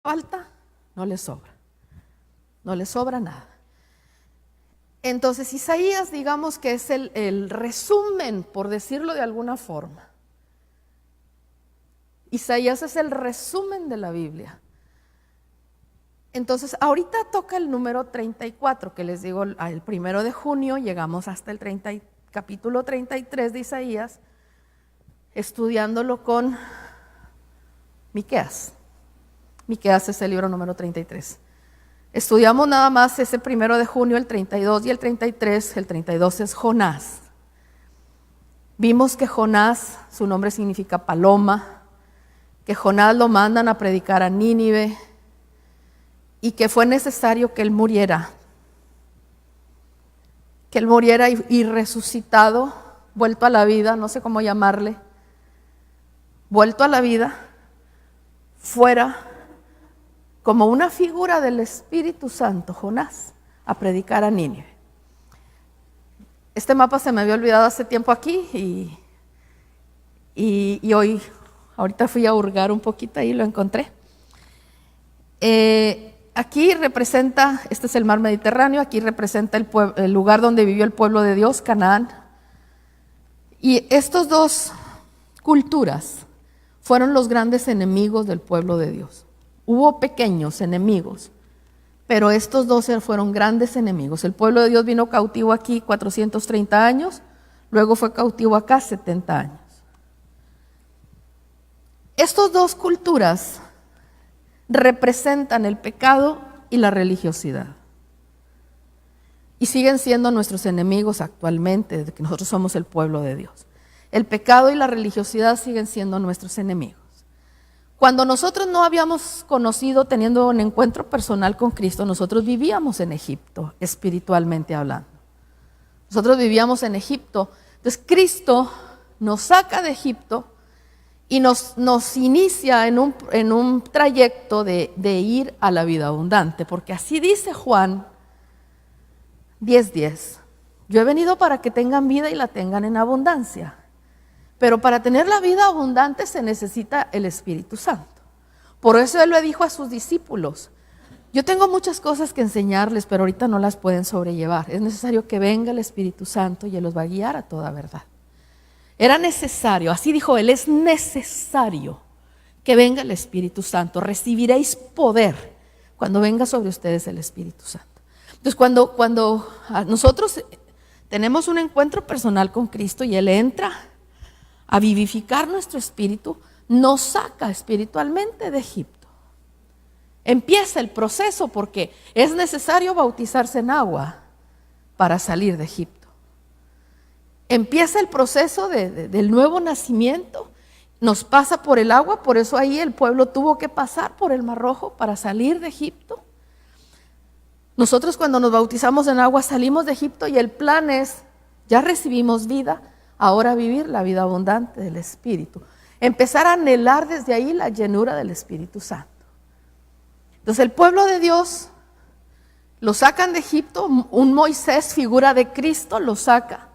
falta, no le sobra. No le sobra nada. Entonces Isaías, digamos que es el resumen, por decirlo de alguna forma. Isaías es el resumen de la Biblia. Entonces ahorita toca el número 34, que les digo, el 1 de junio llegamos hasta el capítulo 33 de Isaías, estudiándolo con Miqueas. Miqueas es el libro número 33. Estudiamos nada más ese 1 de junio, el 32 y el 33. El 32 es Jonás. Vimos que Jonás, su nombre significa paloma, que Jonás lo mandan a predicar a Nínive y que fue necesario que él muriera. Que él muriera y resucitado, vuelto a la vida, no sé cómo llamarle, vuelto a la vida, fuera como una figura del Espíritu Santo, Jonás, a predicar a Nínive. Este mapa se me había olvidado hace tiempo aquí y hoy, ahorita fui a hurgar un poquito y lo encontré. Aquí representa, este es el mar Mediterráneo, aquí representa el lugar donde vivió el pueblo de Dios, Canaán. Y estas dos culturas fueron los grandes enemigos del pueblo de Dios. Hubo pequeños enemigos, pero estos dos fueron grandes enemigos. El pueblo de Dios vino cautivo aquí 430 años, luego fue cautivo acá 70 años. Estas dos culturas representan el pecado y la religiosidad. Y siguen siendo nuestros enemigos actualmente, desde que nosotros somos el pueblo de Dios. El pecado y la religiosidad siguen siendo nuestros enemigos. Cuando nosotros no habíamos conocido, teniendo un encuentro personal con Cristo, nosotros vivíamos en Egipto, espiritualmente hablando. Nosotros vivíamos en Egipto. Entonces Cristo nos saca de Egipto y nos inicia en un trayecto de ir a la vida abundante. Porque así dice Juan 10:10. Yo he venido para que tengan vida y la tengan en abundancia. Pero para tener la vida abundante se necesita el Espíritu Santo. Por eso Él le dijo a sus discípulos: yo tengo muchas cosas que enseñarles, pero ahorita no las pueden sobrellevar. Es necesario que venga el Espíritu Santo y Él los va a guiar a toda verdad. Era necesario, así dijo Él, es necesario que venga el Espíritu Santo. Recibiréis poder cuando venga sobre ustedes el Espíritu Santo. Entonces cuando nosotros tenemos un encuentro personal con Cristo y Él entra a vivificar nuestro espíritu, nos saca espiritualmente de Egipto. Empieza el proceso porque es necesario bautizarse en agua para salir de Egipto. Empieza el proceso del nuevo nacimiento, nos pasa por el agua, por eso ahí el pueblo tuvo que pasar por el Mar Rojo para salir de Egipto. Nosotros cuando nos bautizamos en agua salimos de Egipto y el plan es, ya recibimos vida, ahora vivir la vida abundante del Espíritu. Empezar a anhelar desde ahí la llenura del Espíritu Santo. Entonces el pueblo de Dios lo sacan de Egipto, un Moisés, figura de Cristo, lo saca.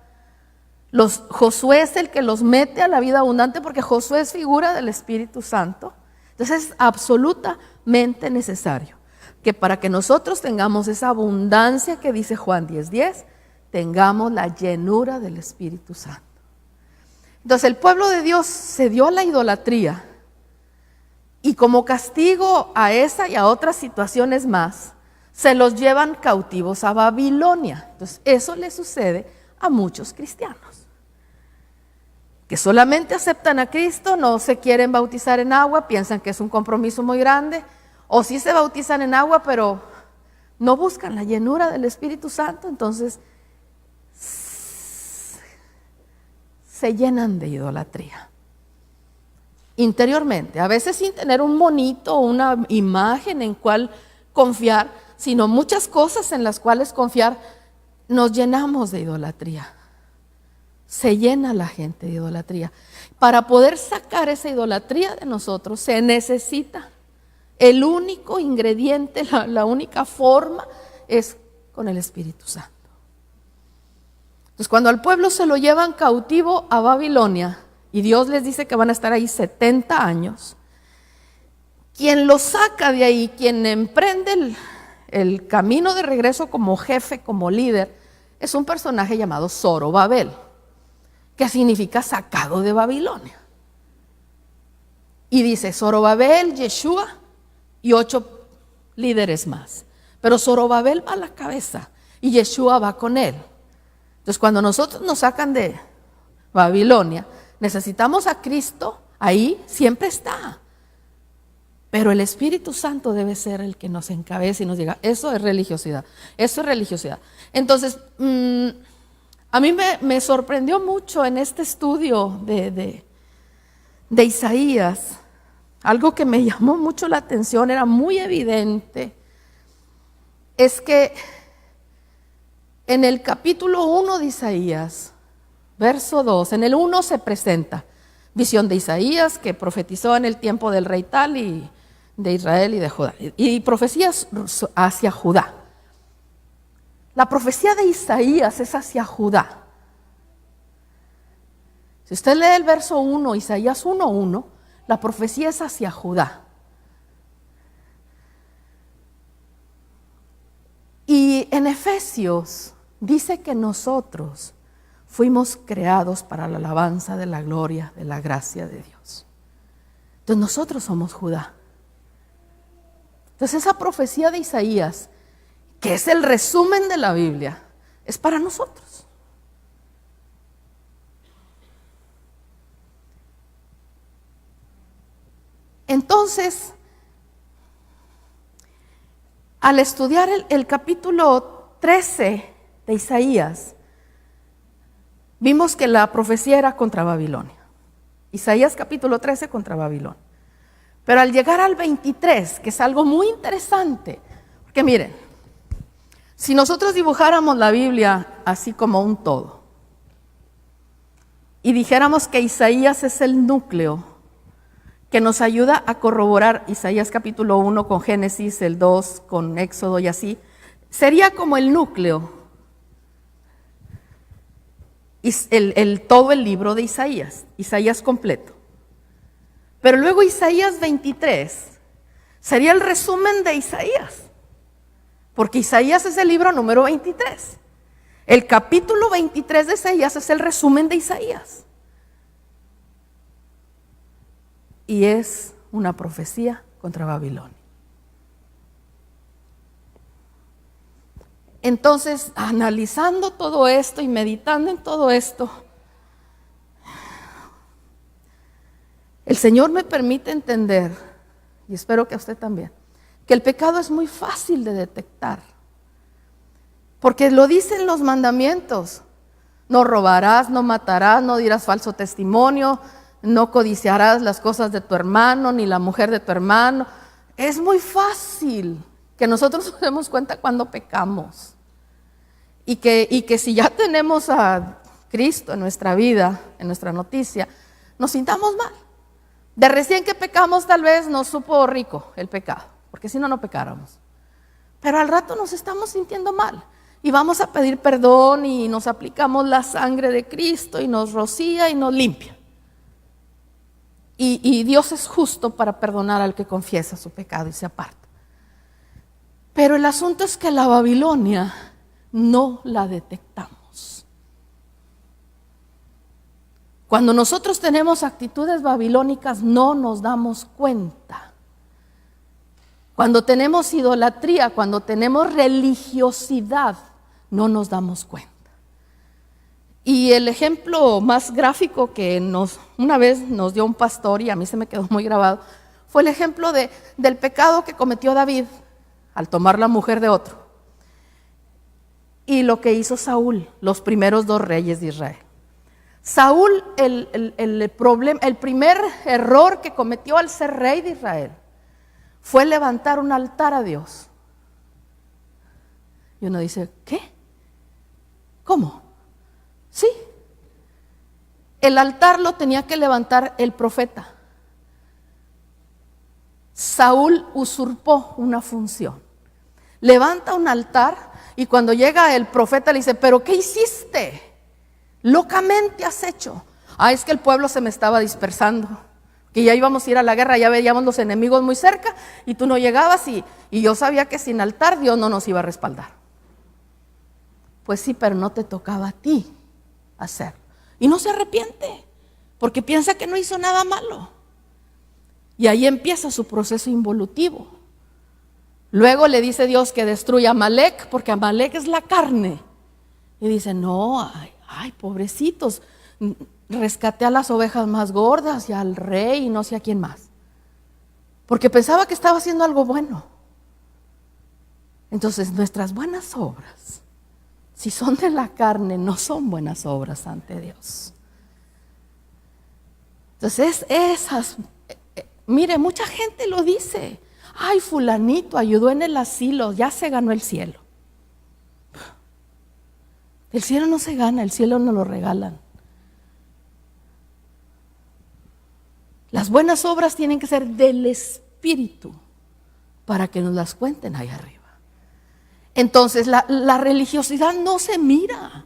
Josué es el que los mete a la vida abundante porque Josué es figura del Espíritu Santo. Entonces es absolutamente necesario que para que nosotros tengamos esa abundancia que dice Juan 10:10, tengamos la llenura del Espíritu Santo. Entonces el pueblo de Dios se dio a la idolatría y como castigo a esa y a otras situaciones más, se los llevan cautivos a Babilonia. Entonces eso le sucede a muchos cristianos, que solamente aceptan a Cristo, no se quieren bautizar en agua, piensan que es un compromiso muy grande, o sí se bautizan en agua, pero no buscan la llenura del Espíritu Santo, entonces se llenan de idolatría. Interiormente, a veces sin tener un monito o una imagen en cual confiar, sino muchas cosas en las cuales confiar, nos llenamos de idolatría. Se llena la gente de idolatría. Para poder sacar esa idolatría de nosotros se necesita el único ingrediente, la única forma es con el Espíritu Santo. Entonces cuando al pueblo se lo llevan cautivo a Babilonia y Dios les dice que van a estar ahí 70 años, quien lo saca de ahí, quien emprende el camino de regreso como jefe, como líder, es un personaje llamado Zorobabel, que significa sacado de Babilonia. Y dice Zorobabel, Yeshua y 8 líderes más. Pero Zorobabel va a la cabeza y Yeshua va con él. Entonces, cuando nosotros nos sacan de Babilonia, necesitamos a Cristo, ahí siempre está. Pero el Espíritu Santo debe ser el que nos encabece y nos diga, eso es religiosidad, eso es religiosidad. Entonces, a mí me sorprendió mucho en este estudio de Isaías, algo que me llamó mucho la atención, era muy evidente, es que en el capítulo 1 de Isaías, verso 2, en el 1 se presenta visión de Isaías que profetizó en el tiempo del rey tal y de Israel y de Judá, y profecías hacia Judá. La profecía de Isaías es hacia Judá. Si usted lee el verso 1, Isaías 1:1, la profecía es hacia Judá. Y en Efesios dice que nosotros fuimos creados para la alabanza de la gloria, de la gracia de Dios. Entonces nosotros somos Judá. Entonces esa profecía de Isaías, que es el resumen de la Biblia, es para nosotros. Entonces, al estudiar el capítulo 13 de Isaías, vimos que la profecía era contra Babilonia. Isaías capítulo 13 contra Babilonia. Pero al llegar al 23, que es algo muy interesante, porque miren, si nosotros dibujáramos la Biblia así como un todo, y dijéramos que Isaías es el núcleo que nos ayuda a corroborar Isaías capítulo 1 con Génesis, el 2 con Éxodo y así, sería como el núcleo, todo el libro de Isaías completo. Pero luego Isaías 23 sería el resumen de Isaías, porque Isaías es el libro número 23. El capítulo 23 de Isaías es el resumen de Isaías. Y es una profecía contra Babilonia. Entonces, analizando todo esto y meditando en todo esto, el Señor me permite entender, y espero que a usted también, que el pecado es muy fácil de detectar. Porque lo dicen los mandamientos. No robarás, no matarás, no dirás falso testimonio, no codiciarás las cosas de tu hermano, ni la mujer de tu hermano. Es muy fácil que nosotros nos demos cuenta cuando pecamos. Y que si ya tenemos a Cristo en nuestra vida, en nuestra noticia, nos sintamos mal. De recién que pecamos tal vez nos supo rico el pecado, porque si no, no pecáramos. Pero al rato nos estamos sintiendo mal y vamos a pedir perdón y nos aplicamos la sangre de Cristo y nos rocía y nos limpia. Y Dios es justo para perdonar al que confiesa su pecado y se aparta. Pero el asunto es que la Babilonia no la detectamos. Cuando nosotros tenemos actitudes babilónicas no nos damos cuenta. Cuando tenemos idolatría, cuando tenemos religiosidad, no nos damos cuenta. Y el ejemplo más gráfico que una vez nos dio un pastor, y a mí se me quedó muy grabado, fue el ejemplo del pecado que cometió David al tomar la mujer de otro. Y lo que hizo Saúl, los primeros 2 reyes de Israel. Saúl, el primer error que cometió al ser rey de Israel fue levantar un altar a Dios. Y uno dice, ¿qué? ¿Cómo? Sí. El altar lo tenía que levantar el profeta. Saúl usurpó una función. Levanta un altar y cuando llega el profeta le dice, ¿pero qué hiciste? Locamente has hecho. Es que el pueblo se me estaba dispersando. que ya íbamos a ir a la guerra, ya veíamos los enemigos muy cerca y tú no llegabas y yo sabía que sin altar Dios no nos iba a respaldar. Pues sí, pero no te tocaba a ti hacerlo. Y no se arrepiente, porque piensa que no hizo nada malo. Y ahí empieza su proceso involutivo. Luego le dice Dios que destruya a Amalek, porque Amalek es la carne. Y dice, no, ay, pobrecitos, rescaté a las ovejas más gordas y al rey y no sé a quién más. Porque pensaba que estaba haciendo algo bueno. Entonces nuestras buenas obras, si son de la carne, no son buenas obras ante Dios. Entonces mire, mucha gente lo dice. Ay, fulanito ayudó en el asilo, ya se ganó el cielo. El cielo no se gana, el cielo nos lo regalan. Las buenas obras tienen que ser del Espíritu para que nos las cuenten ahí arriba. Entonces la religiosidad no se mira.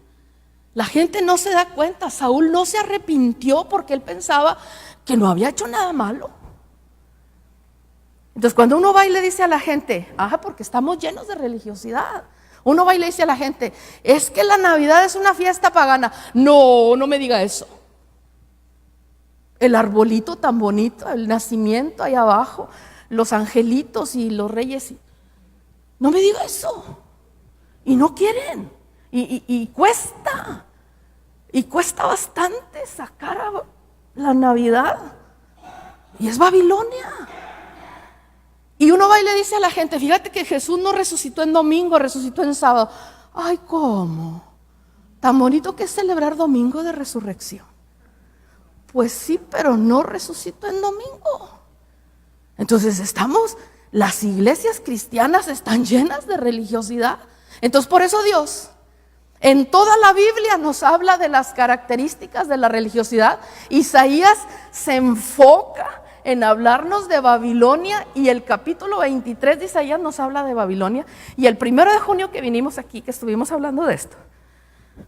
La gente no se da cuenta. Saúl no se arrepintió porque él pensaba que no había hecho nada malo. Entonces cuando uno va y le dice a la gente, porque estamos llenos de religiosidad. Uno va y le dice a la gente, es que la Navidad es una fiesta pagana. No, no me diga eso. El arbolito tan bonito, el nacimiento ahí abajo, los angelitos y los reyes. No me diga eso. Y no quieren. Y cuesta. Y cuesta bastante sacar a la Navidad. Y es Babilonia. Y uno va y le dice a la gente, fíjate que Jesús no resucitó en domingo, resucitó en sábado. Ay, ¿cómo? Tan bonito que es celebrar domingo de resurrección. Pues sí, pero no resucitó en domingo. Entonces las iglesias cristianas están llenas de religiosidad. Entonces por eso Dios en toda la Biblia nos habla de las características de la religiosidad. Isaías se enfoca en hablarnos de Babilonia y el capítulo 23 de Isaías nos habla de Babilonia. Y el 1 de junio que vinimos aquí, que estuvimos hablando de esto,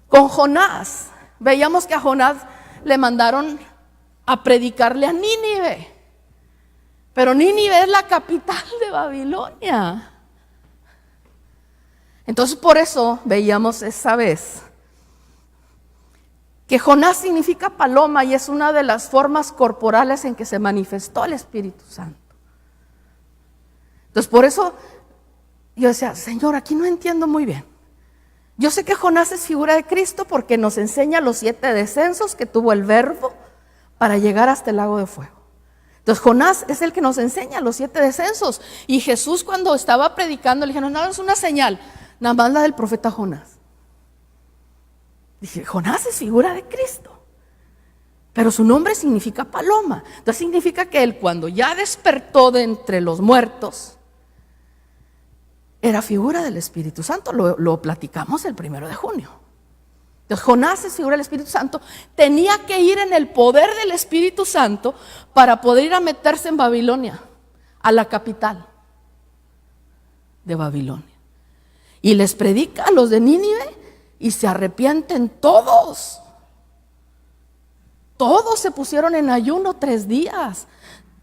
con Jonás, veíamos que a Jonás le mandaron a predicarle a Nínive. Pero Nínive es la capital de Babilonia. Entonces por eso veíamos esa vez que Jonás significa paloma y es una de las formas corporales en que se manifestó el Espíritu Santo. Entonces por eso yo decía, Señor, aquí no entiendo muy bien. Yo sé que Jonás es figura de Cristo porque nos enseña los 7 descensos que tuvo el Verbo para llegar hasta el lago de fuego. Entonces Jonás es el que nos enseña los 7 descensos. Y Jesús cuando estaba predicando le dijeron, no, es una señal, nada más la del profeta Jonás. Dije, Jonás es figura de Cristo, pero su nombre significa paloma. Entonces significa que él cuando ya despertó de entre los muertos, era figura del Espíritu Santo. Lo platicamos el 1 de junio. Entonces Jonás es figura del Espíritu Santo. Tenía que ir en el poder del Espíritu Santo para poder ir a meterse en Babilonia, a la capital de Babilonia. Y les predica a los de Nínive y se arrepienten todos. Todos se pusieron en ayuno 3 días.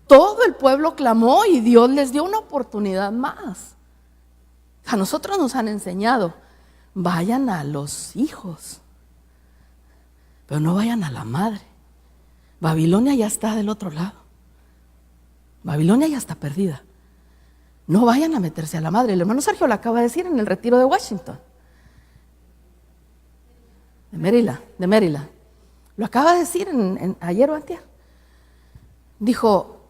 Todo el pueblo clamó y Dios les dio una oportunidad más. A nosotros nos han enseñado, vayan a los hijos, pero no vayan a la madre. Babilonia ya está del otro lado. Babilonia ya está perdida. No vayan a meterse a la madre. El hermano Sergio lo acaba de decir en el retiro de Washington. De Maryland. Lo acaba de decir ayer o antier. Dijo,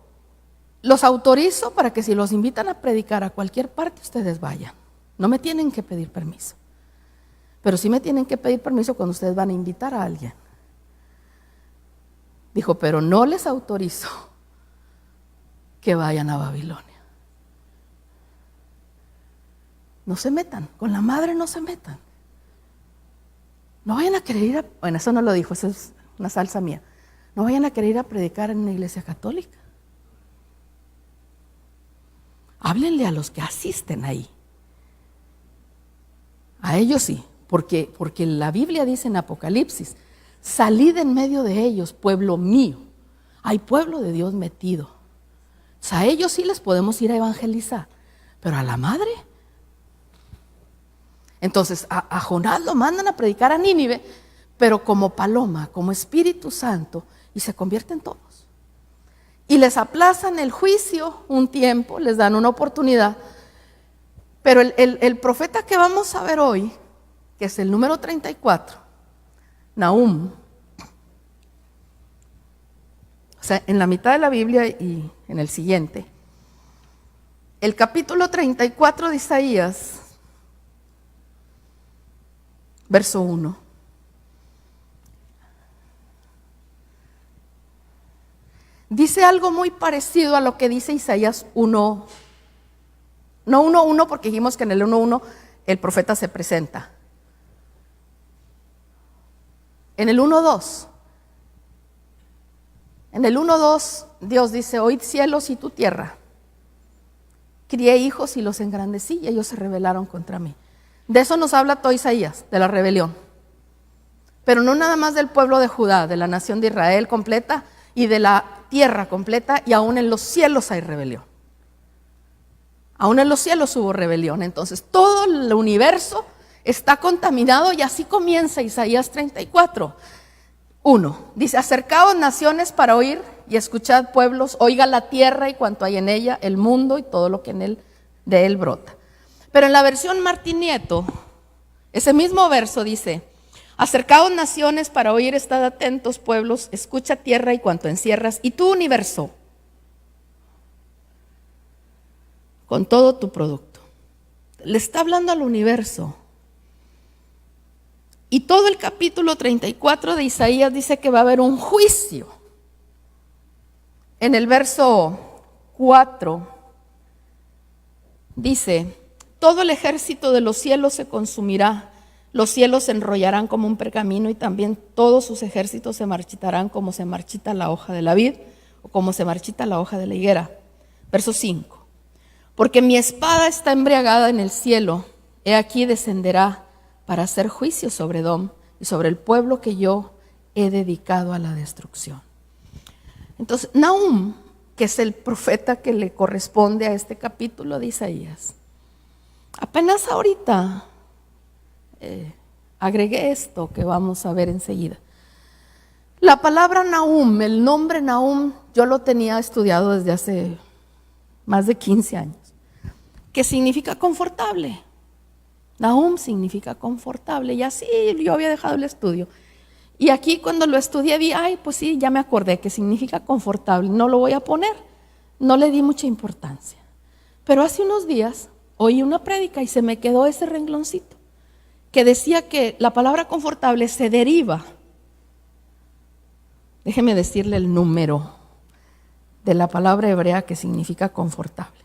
los autorizo para que si los invitan a predicar a cualquier parte, ustedes vayan. No me tienen que pedir permiso. Pero sí me tienen que pedir permiso cuando ustedes van a invitar a alguien. Dijo, pero no les autorizo que vayan a Babilonia. No se metan, con la madre no se metan. No vayan a querer ir a, bueno, eso no lo dijo, eso es una salsa mía. No vayan a querer ir a predicar en una iglesia católica. Háblenle a los que asisten ahí. A ellos sí, porque la Biblia dice en Apocalipsis, salid en medio de ellos, pueblo mío. hay pueblo de Dios metido. O sea, a ellos sí les podemos ir a evangelizar, pero a la madre. Entonces a Jonás lo mandan a predicar a Nínive, pero como paloma, como Espíritu Santo, y se convierten todos. Y les aplazan el juicio un tiempo, les dan una oportunidad. Pero el profeta que vamos a ver hoy, que es el número 34, Nahum, o sea, en la mitad de la Biblia y en el siguiente, el capítulo 34 de Isaías, verso 1. Dice algo muy parecido a lo que dice Isaías 1. No 1:1, porque dijimos que en el 1:1 el profeta se presenta. En el 1:2. En el 1:2 Dios dice: oíd cielos y tu tierra. Crié hijos y los engrandecí y ellos se rebelaron contra mí. De eso nos habla todo Isaías, de la rebelión. Pero no nada más del pueblo de Judá, de la nación de Israel completa y de la tierra completa, y aún en los cielos hay rebelión. Aún en los cielos hubo rebelión. Entonces todo el universo está contaminado, y así comienza Isaías 34. 1. Dice: acercaos naciones para oír y escuchad pueblos, oiga la tierra y cuanto hay en ella, el mundo y todo lo que de él brota. Pero en la versión Martín Nieto, ese mismo verso dice: acercaos naciones para oír, estad atentos pueblos, escucha tierra y cuanto encierras, y tú universo, con todo tu producto. Le está hablando al universo. Y todo el capítulo 34 de Isaías dice que va a haber un juicio. En el verso 4 dice: todo el ejército de los cielos se consumirá, los cielos se enrollarán como un pergamino, y también todos sus ejércitos se marchitarán como se marchita la hoja de la vid, o como se marchita la hoja de la higuera. Verso 5. Porque mi espada está embriagada en el cielo, he aquí descenderá para hacer juicio sobre Edom y sobre el pueblo que yo he dedicado a la destrucción. Entonces, Nahum, que es el profeta que le corresponde a este capítulo de Isaías, apenas ahorita agregué esto que vamos a ver enseguida. La palabra Nahum, el nombre Nahum, yo lo tenía estudiado desde hace más de 15 años, que significa confortable. Nahum significa confortable, y así yo había dejado el estudio. Y aquí cuando lo estudié vi, pues sí, ya me acordé que significa confortable, no lo voy a poner, no le di mucha importancia. Pero hace unos días oí una prédica y se me quedó ese rengloncito, que decía que la palabra confortable se deriva, déjeme decirle el número de la palabra hebrea que significa confortable.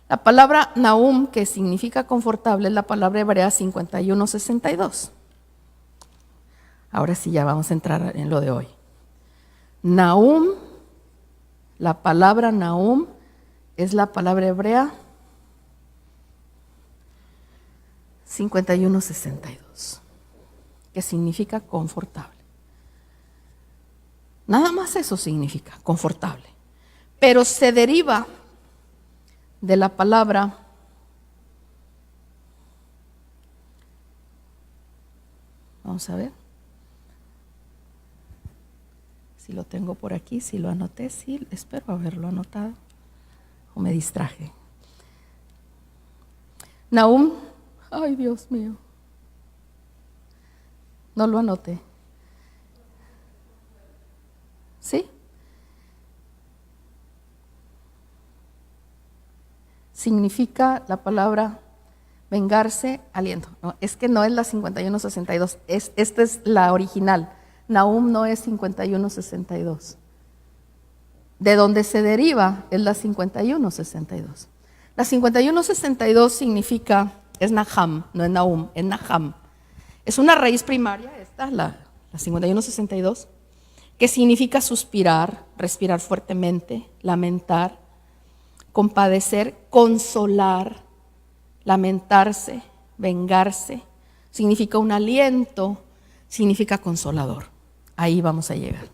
La palabra Nahum, que significa confortable, es la palabra hebrea 5162. Ahora sí ya vamos a entrar en lo de hoy. Nahum, la palabra Nahum es la palabra hebrea 5162, que significa confortable. Nada más eso significa, confortable. Pero se deriva de la palabra vamos a ver si lo tengo por aquí, si lo anoté, sí, espero haberlo anotado o me distraje. Nahum, ay Dios mío, no lo anoté. ¿Sí? Significa la palabra vengarse, aliento. No, es que no es la 5162, esta es la original. Nahum no es 5162. De donde se deriva es la 5162. La 5162 significa, es Naham, no es Nahum, es Naham. Es una raíz primaria, esta, la 5162, que significa suspirar, respirar fuertemente, lamentar, compadecer, consolar, lamentarse, vengarse. Significa un aliento, significa consolador. Ahí vamos a llegar.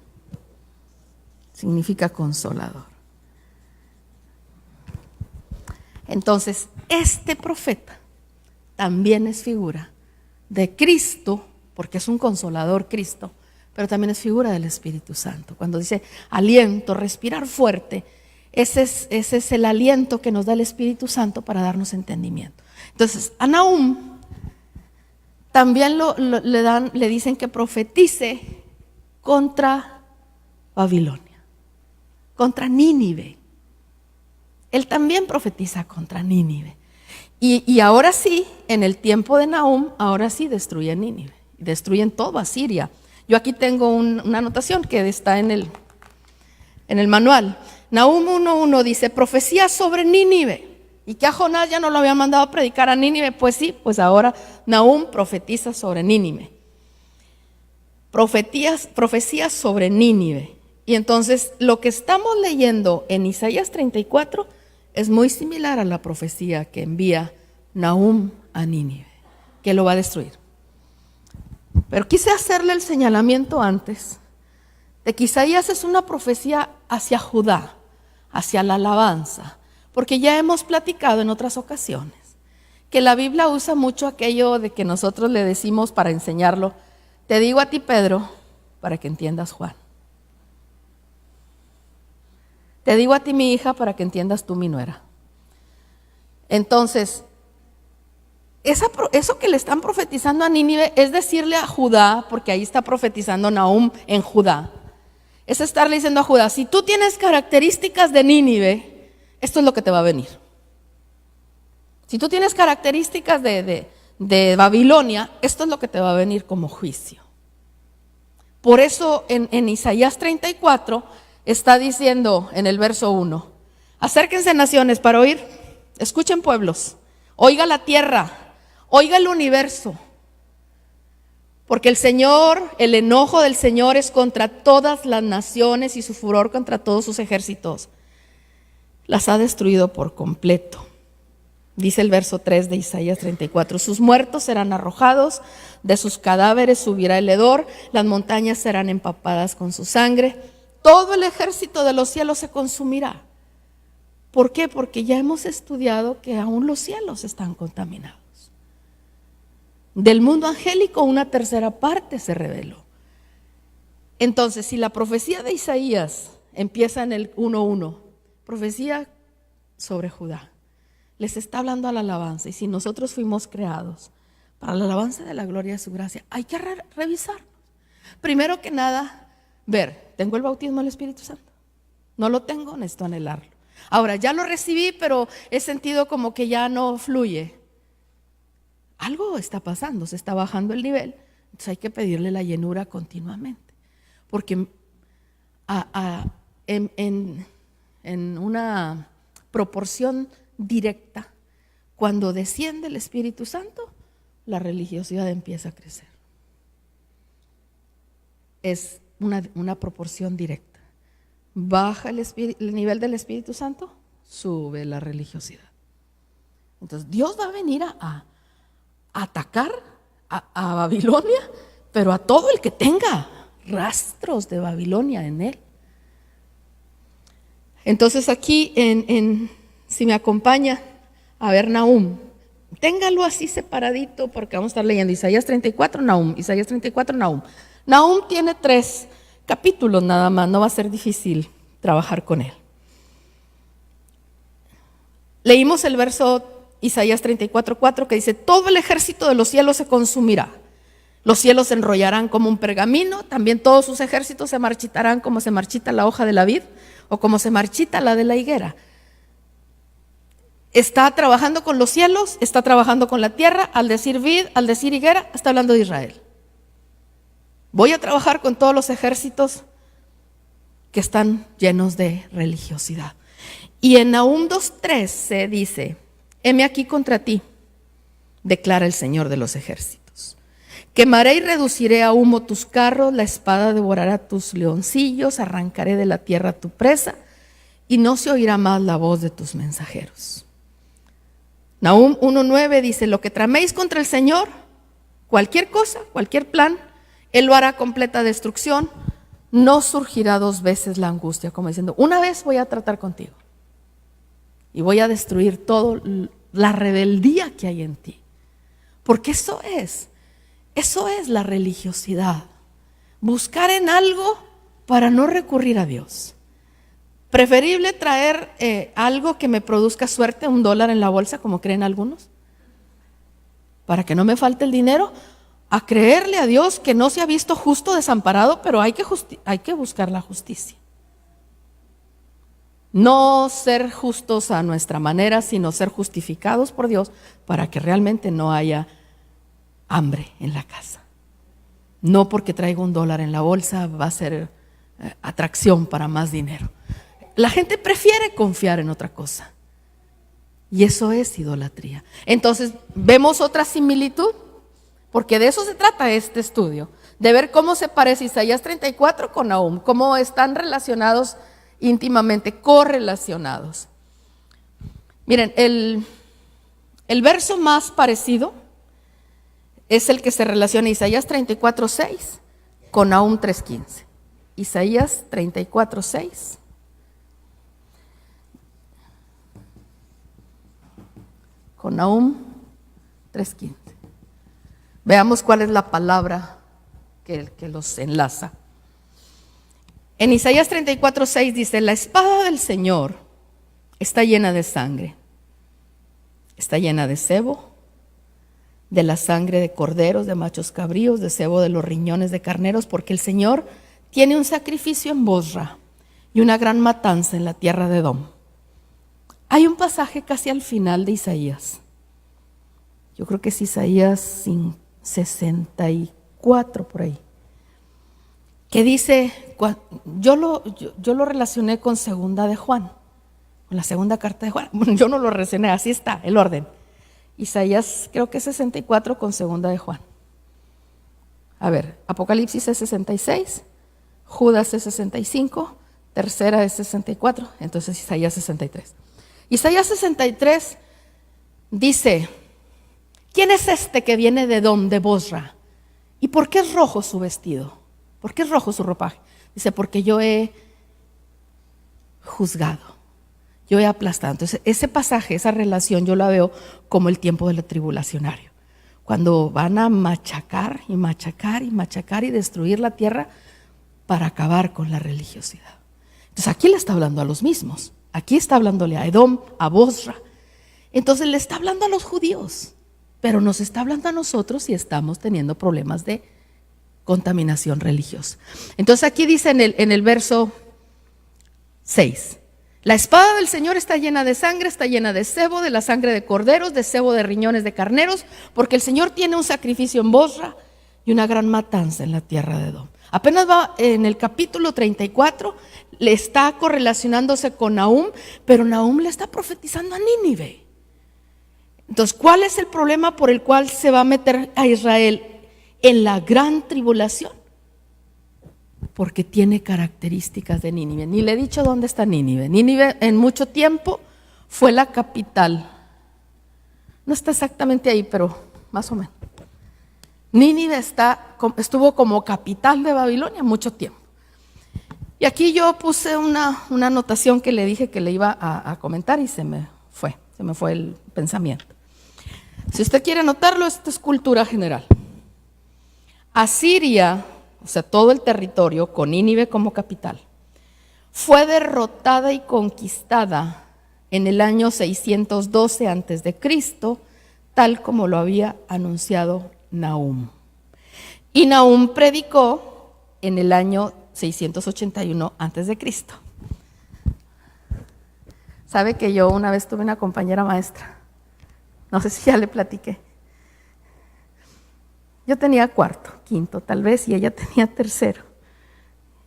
significa consolador. Entonces, este profeta también es figura de Cristo, porque es un consolador Cristo, pero también es figura del Espíritu Santo. Cuando dice aliento, respirar fuerte, ese es el aliento que nos da el Espíritu Santo para darnos entendimiento. Entonces, a Nahum también le dicen que profetice contra Babilonia, contra Nínive. Él también profetiza contra Nínive. Y ahora sí, en el tiempo de Nahum, ahora sí destruyen Nínive, destruyen todo Asiria. Yo aquí tengo una anotación que está en el manual. Nahum 1:1 dice, profecía sobre Nínive. Y que a Jonás ya no lo había mandado a predicar a Nínive. Pues sí, pues ahora Nahum profetiza sobre Nínive. Profecías sobre Nínive. Y entonces lo que estamos leyendo en Isaías 34 es muy similar a la profecía que envía Nahum a Nínive, que lo va a destruir. Pero quise hacerle el señalamiento antes de que Isaías es una profecía hacia Judá, hacia la alabanza, porque ya hemos platicado en otras ocasiones que la Biblia usa mucho aquello de que nosotros le decimos para enseñarlo, te digo a ti, Pedro, para que entiendas, Juan. Te digo a ti, mi hija, para que entiendas tú, mi nuera. Entonces, eso que le están profetizando a Nínive es decirle a Judá, porque ahí está profetizando Nahum en Judá, es estarle diciendo a Judá, si tú tienes características de Nínive, esto es lo que te va a venir. Si tú tienes características de Babilonia, esto es lo que te va a venir como juicio. Por eso en Isaías 34 está diciendo en el verso 1, acérquense naciones para oír, escuchen pueblos, oiga la tierra, oiga el universo, porque el enojo del Señor es contra todas las naciones y su furor contra todos sus ejércitos. Las ha destruido por completo. Dice el verso 3 de Isaías 34, sus muertos serán arrojados, de sus cadáveres subirá el hedor, las montañas serán empapadas con su sangre, todo el ejército de los cielos se consumirá. ¿Por qué? Porque ya hemos estudiado que aún los cielos están contaminados. Del mundo angélico una tercera parte se reveló. Entonces, si la profecía de Isaías empieza en el 1:1, profecía sobre Judá, les está hablando a la alabanza, y si nosotros fuimos creados para la alabanza de la gloria de su gracia, hay que revisarnos. Primero que nada, ver, ¿tengo el bautismo del Espíritu Santo? No lo tengo, necesito anhelarlo. Ahora, ya lo recibí, pero he sentido como que ya no fluye. Algo está pasando, se está bajando el nivel, entonces hay que pedirle la llenura continuamente, porque en una proporción directa, cuando desciende el Espíritu Santo, la religiosidad empieza a crecer. Es una proporción directa. Baja el nivel del Espíritu Santo, sube la religiosidad. Entonces Dios va a venir a atacar a Babilonia, pero a todo el que tenga rastros de Babilonia en él. Entonces aquí, si me acompaña a ver Nahum, téngalo así separadito porque vamos a estar leyendo Isaías 34, Nahum, Isaías 34, Nahum. Nahum tiene 3 capítulos nada más, no va a ser difícil trabajar con él. Leímos el verso Isaías 34:4 que dice, todo el ejército de los cielos se consumirá, los cielos se enrollarán como un pergamino, también todos sus ejércitos se marchitarán como se marchita la hoja de la vid o como se marchita la de la higuera. Está trabajando con los cielos, está trabajando con la tierra, al decir vid, al decir higuera, está hablando de Israel. Voy a trabajar con todos los ejércitos que están llenos de religiosidad. Y en Nahum 2:3 se dice, heme aquí contra ti, declara el Señor de los ejércitos. Quemaré y reduciré a humo tus carros, la espada devorará tus leoncillos, arrancaré de la tierra tu presa y no se oirá más la voz de tus mensajeros. Nahum 1:9 dice, lo que traméis contra el Señor, cualquier cosa, cualquier plan, Él lo hará completa destrucción, no surgirá dos veces la angustia, como diciendo, una vez voy a tratar contigo y voy a destruir toda la rebeldía que hay en ti. Porque eso es la religiosidad. Buscar en algo para no recurrir a Dios. Preferible traer algo que me produzca suerte, $1 en la bolsa, como creen algunos, para que no me falte el dinero, a creerle a Dios que no se ha visto justo desamparado, pero hay que buscar la justicia. No ser justos a nuestra manera, sino ser justificados por Dios para que realmente no haya hambre en la casa. No porque traiga $1 en la bolsa va a ser atracción para más dinero. La gente prefiere confiar en otra cosa. Y eso es idolatría. Entonces, vemos otra similitud, porque de eso se trata este estudio, de ver cómo se parece Isaías 34 con Nahum, cómo están relacionados íntimamente, correlacionados. Miren, el verso más parecido es el que se relaciona Isaías 34:6 con Nahum 3:15. Isaías 34:6. Con Nahum 3:15. Veamos cuál es la palabra que los enlaza. En Isaías 34:6 dice: la espada del Señor está llena de sangre, está llena de sebo, de la sangre de corderos, de machos cabríos, de sebo de los riñones de carneros, porque el Señor tiene un sacrificio en Bosra y una gran matanza en la tierra de Edom. Hay un pasaje casi al final de Isaías, yo creo que es Isaías 64 por ahí, que dice, yo lo relacioné con segunda de Juan, con la segunda carta de Juan. Yo no lo relacioné, así está el orden. Isaías creo que es 64 con segunda de Juan. A ver, Apocalipsis es 66, Judas es 65, tercera es 64, entonces Isaías 63. Isaías 63 dice: ¿quién es este que viene de Edom, de Bosra? ¿Y por qué es rojo su vestido? ¿Por qué es rojo su ropaje? Dice, porque yo he juzgado, yo he aplastado. Entonces, ese pasaje, esa relación, yo la veo como el tiempo del tribulacionario. Cuando van a machacar y machacar y machacar y destruir la tierra para acabar con la religiosidad. Entonces, aquí le está hablando a los mismos. Aquí está hablándole a Edom, a Bosra. Entonces, le está hablando a los judíos, pero nos está hablando a nosotros si estamos teniendo problemas de contaminación religiosa. Entonces aquí dice en el verso 6: la espada del Señor está llena de sangre, está llena de sebo, de la sangre de corderos, de sebo de riñones de carneros, porque el Señor tiene un sacrificio en Bosra y una gran matanza en la tierra de Edom. Apenas va en el capítulo 34, le está correlacionándose con Nahum, pero Nahum le está profetizando a Nínive. Entonces, ¿cuál es el problema por el cual se va a meter a Israel en la gran tribulación? Porque tiene características de Nínive. Ni le he dicho dónde está Nínive. Nínive en mucho tiempo fue la capital. No está exactamente ahí, pero más o menos. Nínive estuvo como capital de Babilonia mucho tiempo. Y aquí yo puse una anotación que le dije que le iba a comentar y se me fue el pensamiento. Si usted quiere anotarlo, esto es cultura general. Asiria, o sea, todo el territorio con Nínive como capital, fue derrotada y conquistada en el año 612 a.C., tal como lo había anunciado Nahum. Y Nahum predicó en el año 681 a.C. Sabe que yo una vez tuve una compañera maestra, no sé si ya le platiqué. Yo tenía cuarto, quinto tal vez, y ella tenía tercero.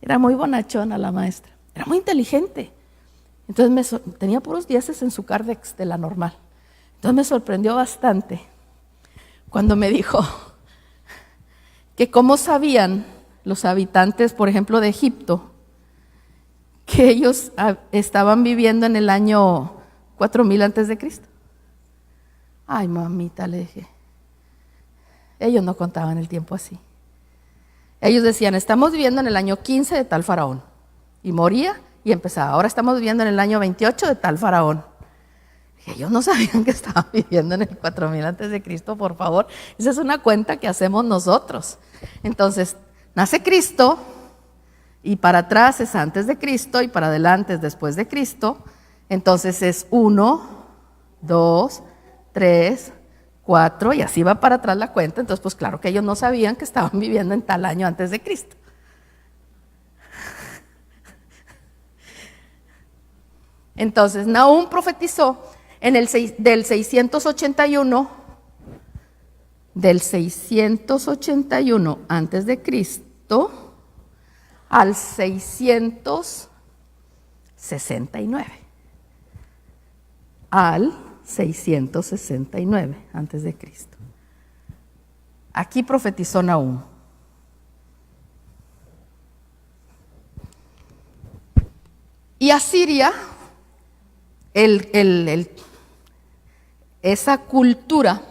Era muy bonachona la maestra, era muy inteligente. Entonces tenía puros 10 en su Cardex de la normal. Entonces me sorprendió bastante cuando me dijo que cómo sabían los habitantes, por ejemplo, de Egipto, que ellos estaban viviendo en el año 4000 antes de Cristo. Ay, mamita, le dije, ellos no contaban el tiempo así. Ellos decían, estamos viviendo en el año 15 de tal faraón. Y moría y empezaba. Ahora estamos viviendo en el año 28 de tal faraón. Ellos no sabían que estaban viviendo en el 4000 antes de Cristo, por favor. Esa es una cuenta que hacemos nosotros. Entonces, nace Cristo y para atrás es antes de Cristo y para adelante es después de Cristo. Entonces es 1, 2, 3, 4 y así va para atrás la cuenta. Entonces, pues claro que ellos no sabían que estaban viviendo en tal año antes de Cristo. Entonces, Nahum profetizó del 681 antes de Cristo al 669. Al 669 antes de Cristo. Aquí profetizó Nahum. Y Asiria, esa cultura,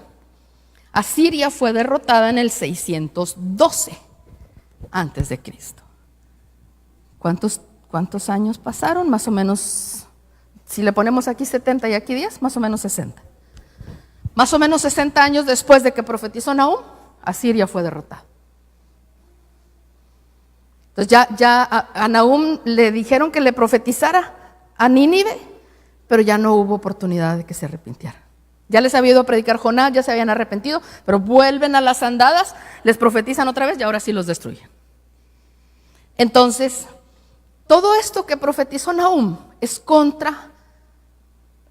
Asiria fue derrotada en el 612 antes de Cristo. ¿Cuántos años pasaron? Más o menos, si le ponemos aquí 70 y aquí 10, más o menos 60. Más o menos 60 años después de que profetizó Nahum, Asiria fue derrotada. Entonces ya a Nahum le dijeron que le profetizara a Nínive, pero ya no hubo oportunidad de que se arrepintiera. Ya les había ido a predicar Jonás, ya se habían arrepentido, pero vuelven a las andadas, les profetizan otra vez y ahora sí los destruyen. Entonces, todo esto que profetizó Nahum es contra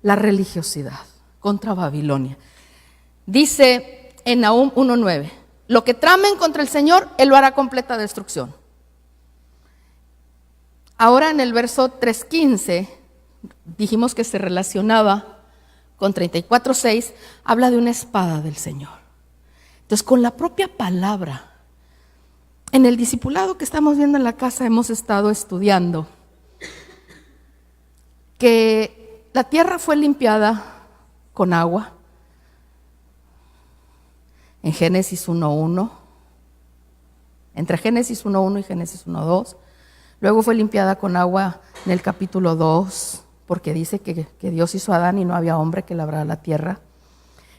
la religiosidad, contra Babilonia. Dice en Nahum 1:9, lo que tramen contra el Señor, Él lo hará completa destrucción. Ahora en el verso 3:15, dijimos que se relacionaba con 34:6, habla de una espada del Señor. Entonces, con la propia palabra, en el discipulado que estamos viendo en la casa hemos estado estudiando que la tierra fue limpiada con agua. En Génesis 1:1, entre Génesis 1:1 y Génesis 1:2. Luego fue limpiada con agua en el capítulo 2, porque dice que Dios hizo a Adán y no había hombre que labrara la tierra.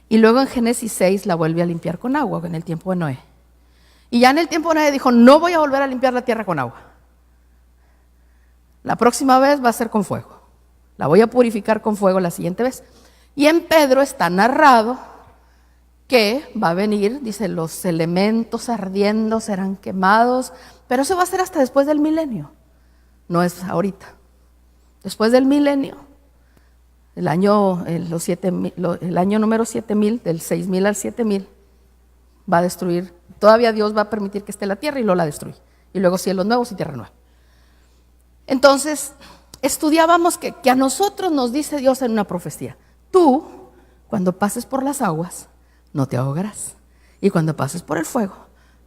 Y luego en Génesis 6 la vuelve a limpiar con agua, en el tiempo de Noé. Y ya en el tiempo de Noé dijo, no voy a volver a limpiar la tierra con agua. La próxima vez va a ser con fuego. La voy a purificar con fuego la siguiente vez. Y en Pedro está narrado que va a venir, dice, los elementos ardiendo serán quemados, pero eso va a ser hasta después del milenio, no es ahorita. Después del milenio, el año número 7000, del 6000 al 7000, va a destruir, todavía Dios va a permitir que esté la tierra y luego la destruye. Y luego cielos nuevos y tierra nueva. Entonces, estudiábamos que a nosotros nos dice Dios en una profecía, tú, cuando pases por las aguas, no te ahogarás. Y cuando pases por el fuego,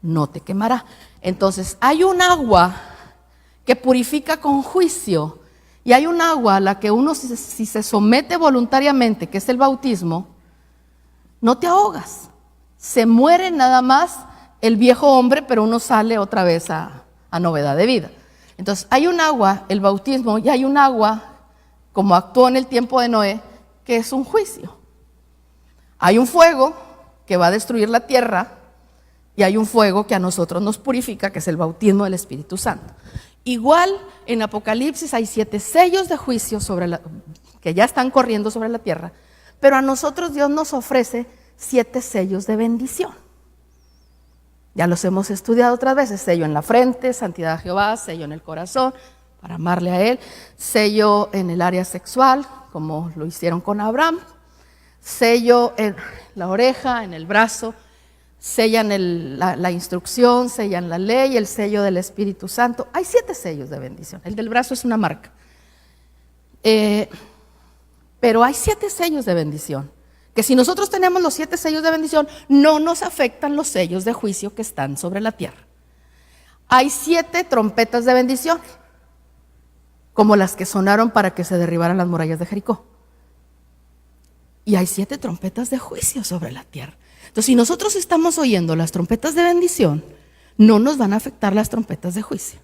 no te quemará. Entonces, hay un agua que purifica con juicio y hay un agua a la que uno, si se somete voluntariamente, que es el bautismo, no te ahogas. Se muere nada más el viejo hombre, pero uno sale otra vez a novedad de vida. Entonces, hay un agua, el bautismo, y hay un agua, como actuó en el tiempo de Noé, que es un juicio. Hay un fuego que va a destruir la tierra y hay un fuego que a nosotros nos purifica, que es el bautismo del Espíritu Santo. Igual en Apocalipsis hay 7 sellos de juicio que ya están corriendo sobre la tierra, pero a nosotros Dios nos ofrece 7 sellos de bendición. Ya los hemos estudiado otras veces: sello en la frente, santidad a Jehová; sello en el corazón, para amarle a Él; sello en el área sexual, como lo hicieron con Abraham; sello en la oreja, en el brazo; sellan la instrucción, sellan la ley, el sello del Espíritu Santo. Hay 7 sellos de bendición. El del brazo es una marca. Pero hay 7 sellos de bendición, que si nosotros tenemos los 7 sellos de bendición, no nos afectan los sellos de juicio que están sobre la tierra. Hay 7 trompetas de bendición, como las que sonaron para que se derribaran las murallas de Jericó. Y hay 7 trompetas de juicio sobre la tierra. Entonces, si nosotros estamos oyendo las trompetas de bendición, no nos van a afectar las trompetas de juicio.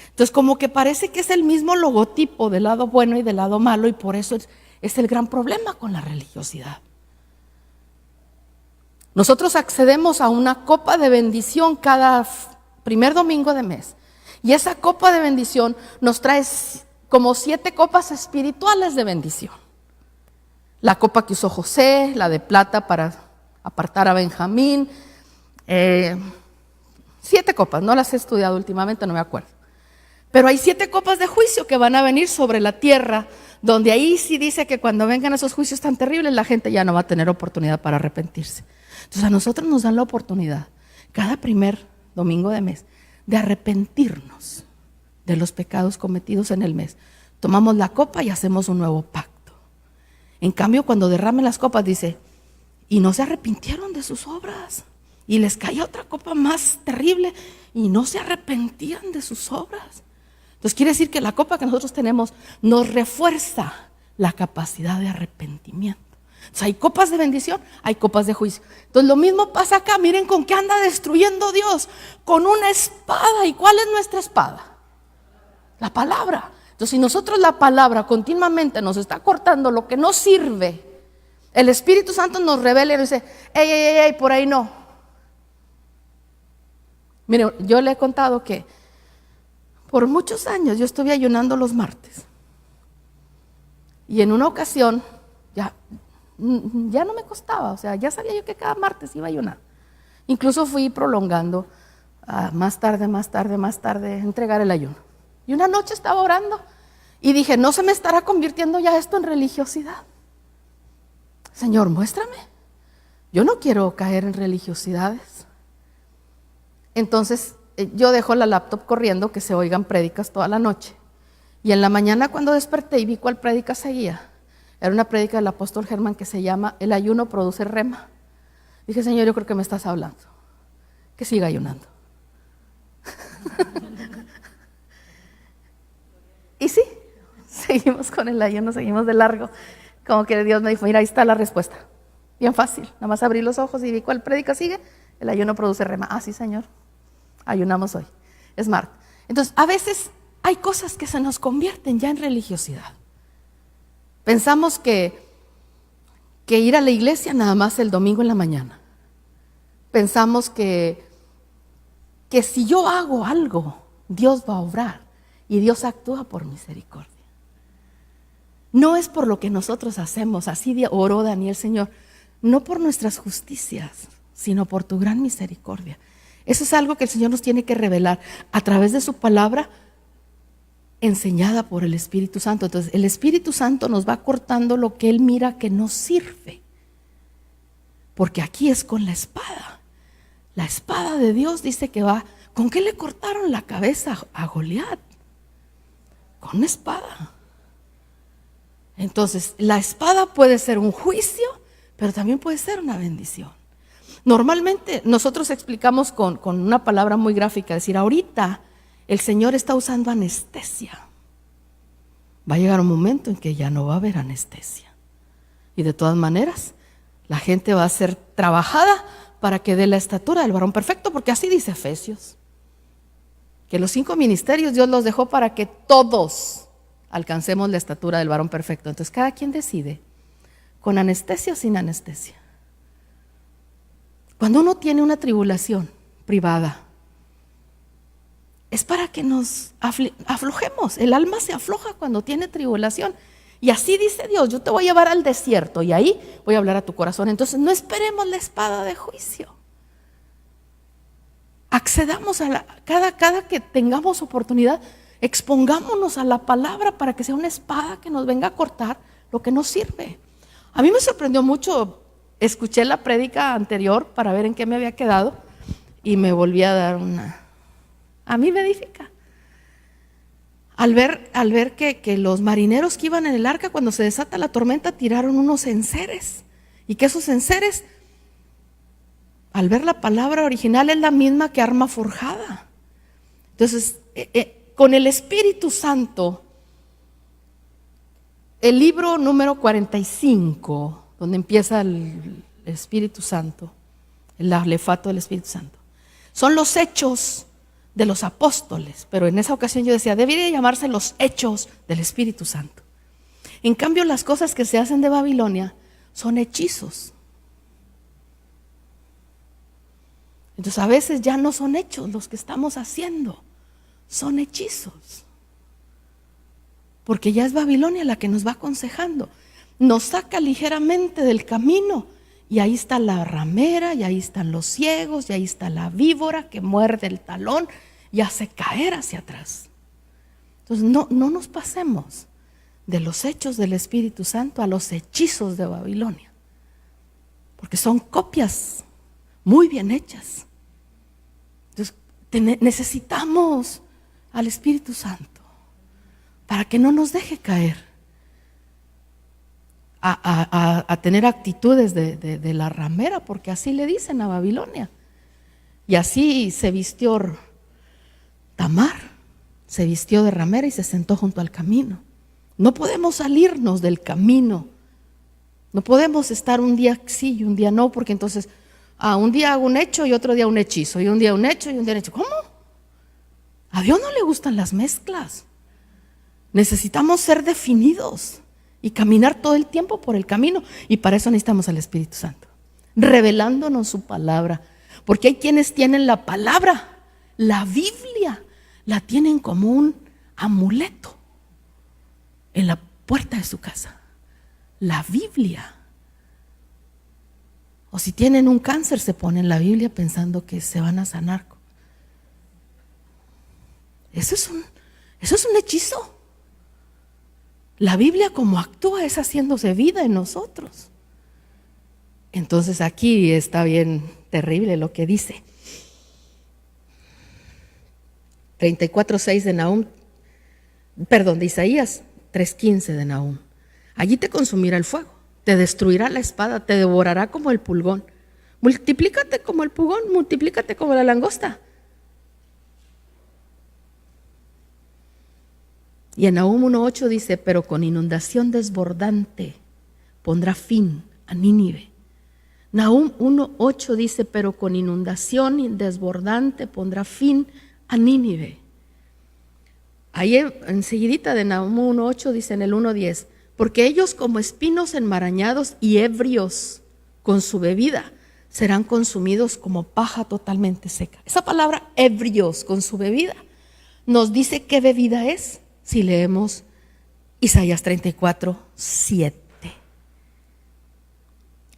Entonces, como que parece que es el mismo logotipo del lado bueno y del lado malo, y por eso es el gran problema con la religiosidad. Nosotros accedemos a una copa de bendición cada primer domingo de mes, y esa copa de bendición nos trae como 7 copas espirituales de bendición. La copa que usó José, la de plata para apartar a Benjamín, 7 copas, no las he estudiado últimamente, no me acuerdo. Pero hay 7 copas de juicio que van a venir sobre la tierra, donde ahí sí dice que cuando vengan esos juicios tan terribles, la gente ya no va a tener oportunidad para arrepentirse. Entonces a nosotros nos dan la oportunidad, cada primer domingo de mes, de arrepentirnos de los pecados cometidos en el mes. Tomamos la copa y hacemos un nuevo pacto. En cambio, cuando derramen las copas dice, y no se arrepintieron de sus obras, y les caía otra copa más terrible, y no se arrepentían de sus obras. Entonces quiere decir que la copa que nosotros tenemos nos refuerza la capacidad de arrepentimiento. Entonces hay copas de bendición, hay copas de juicio. Entonces lo mismo pasa acá. Miren con qué anda destruyendo Dios, con una espada. ¿Y cuál es nuestra espada? La palabra. Entonces si nosotros la palabra continuamente nos está cortando lo que no sirve, el Espíritu Santo nos revela y nos dice, ey, por ahí no. Miren, yo le he contado que por muchos años yo estuve ayunando los martes. Y en una ocasión ya no me costaba, o sea, ya sabía yo que cada martes iba a ayunar. Incluso fui prolongando más tarde, entregar el ayuno. Y una noche estaba orando y dije, no se me estará convirtiendo ya esto en religiosidad. Señor, muéstrame. Yo no quiero caer en religiosidades. Entonces yo dejo la laptop corriendo, que se oigan prédicas toda la noche. Y en la mañana cuando desperté y vi cuál prédica seguía, era una prédica del apóstol Germán que se llama El ayuno produce rema. Dije, Señor, yo creo que me estás hablando, que siga ayunando. Y sí, seguimos con el ayuno, seguimos de largo. Como que Dios me dijo, mira, ahí está la respuesta. Bien fácil, nada más abrí los ojos y vi cuál prédica sigue. El ayuno produce rema. Ah, sí, Señor, ayunamos hoy. Es martes. Entonces, a veces hay cosas que se nos convierten ya en religiosidad. Pensamos que ir a la iglesia nada más el domingo en la mañana. Pensamos que si yo hago algo, Dios va a obrar y Dios actúa por misericordia. No es por lo que nosotros hacemos, así oró Daniel, Señor, no por nuestras justicias, sino por tu gran misericordia. Eso es algo que el Señor nos tiene que revelar a través de su palabra, enseñada por el Espíritu Santo. Entonces el Espíritu Santo nos va cortando lo que Él mira que no sirve, porque aquí es con la espada. La espada de Dios dice que va. ¿Con qué le cortaron la cabeza a Goliat? Con una espada. Entonces la espada puede ser un juicio, pero también puede ser una bendición. Normalmente nosotros explicamos con una palabra muy gráfica, es decir, ahorita el Señor está usando anestesia. Va a llegar un momento en que ya no va a haber anestesia. Y de todas maneras, la gente va a ser trabajada para que dé la estatura del varón perfecto, porque así dice Efesios. Que los 5 ministerios Dios los dejó para que todos alcancemos la estatura del varón perfecto. Entonces cada quien decide, con anestesia o sin anestesia. Cuando uno tiene una tribulación privada, es para que nos aflojemos. El alma se afloja cuando tiene tribulación. Y así dice Dios, yo te voy a llevar al desierto y ahí voy a hablar a tu corazón. Entonces no esperemos la espada de juicio. Accedamos a cada que tengamos oportunidad, expongámonos a la palabra para que sea una espada que nos venga a cortar lo que nos sirve. A mí me sorprendió mucho, escuché la prédica anterior para ver en qué me había quedado y me volví a dar a mí me edifica. Al ver que los marineros que iban en el arca, cuando se desata la tormenta, tiraron unos enseres, y que esos enseres, al ver la palabra original, es la misma que arma forjada. Entonces, con el Espíritu Santo, el libro número 45, donde empieza el Espíritu Santo, el alefato del Espíritu Santo, Son los hechos de los apóstoles, pero en esa ocasión yo decía, debería llamarse los hechos del Espíritu Santo. En cambio, las cosas que se hacen de Babilonia son hechizos. Entonces a veces ya no son hechos los que estamos haciendo, son hechizos. Porque ya es Babilonia la que nos va aconsejando. Nos saca ligeramente del camino y ahí está la ramera, y ahí están los ciegos, y ahí está la víbora que muerde el talón y hace caer hacia atrás. Entonces no nos pasemos de los hechos del Espíritu Santo a los hechizos de Babilonia, porque son copias muy bien hechas. Entonces necesitamos al Espíritu Santo para que no nos deje caer a tener actitudes de la ramera, porque así le dicen a Babilonia. Y así se vistió Tamar, se vistió de ramera y se sentó junto al camino. No podemos salirnos del camino, no podemos estar un día sí y un día no, porque entonces un día hago un hecho y otro día un hechizo, y un día un hecho y un día un hechizo. ¿Cómo? A Dios no le gustan las mezclas. Necesitamos ser definidos y caminar todo el tiempo por el camino, y para eso necesitamos al Espíritu Santo, revelándonos su palabra, porque hay quienes tienen la palabra, la Biblia, la tienen como un amuleto en la puerta de su casa, la Biblia. O si tienen un cáncer, se ponen la Biblia pensando que se van a sanar. Eso es un hechizo. La Biblia, como actúa, es haciéndose vida en nosotros. Entonces aquí está bien terrible lo que dice 34:6 de Nahum, de Isaías 3:15 de Nahum. Allí te consumirá el fuego, te destruirá la espada, te devorará como el pulgón. Multiplícate como el pulgón, multiplícate como la langosta. Y en Nahum 1:8 dice, pero con inundación desbordante pondrá fin a Nínive. Nahum 1:8 dice, pero con inundación desbordante pondrá fin a Nínive. Ahí enseguidita de Nahum 1:8 dice en el 1:10, porque ellos como espinos enmarañados y ebrios con su bebida serán consumidos como paja totalmente seca. Esa palabra ebrios con su bebida nos dice qué bebida es. Si leemos Isaías 34:7.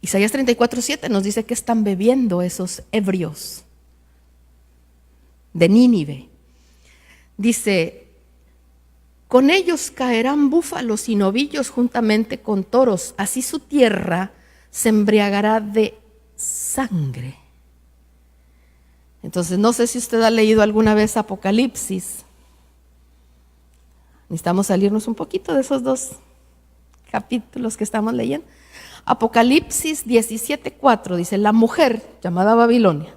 Isaías 34:7 nos dice que están bebiendo esos ebrios de Nínive. Dice, con ellos caerán búfalos y novillos juntamente con toros, así su tierra se embriagará de sangre. Entonces, no sé si usted ha leído alguna vez Apocalipsis. Necesitamos salirnos un poquito de esos dos capítulos que estamos leyendo. Apocalipsis 17:4 dice, la mujer llamada Babilonia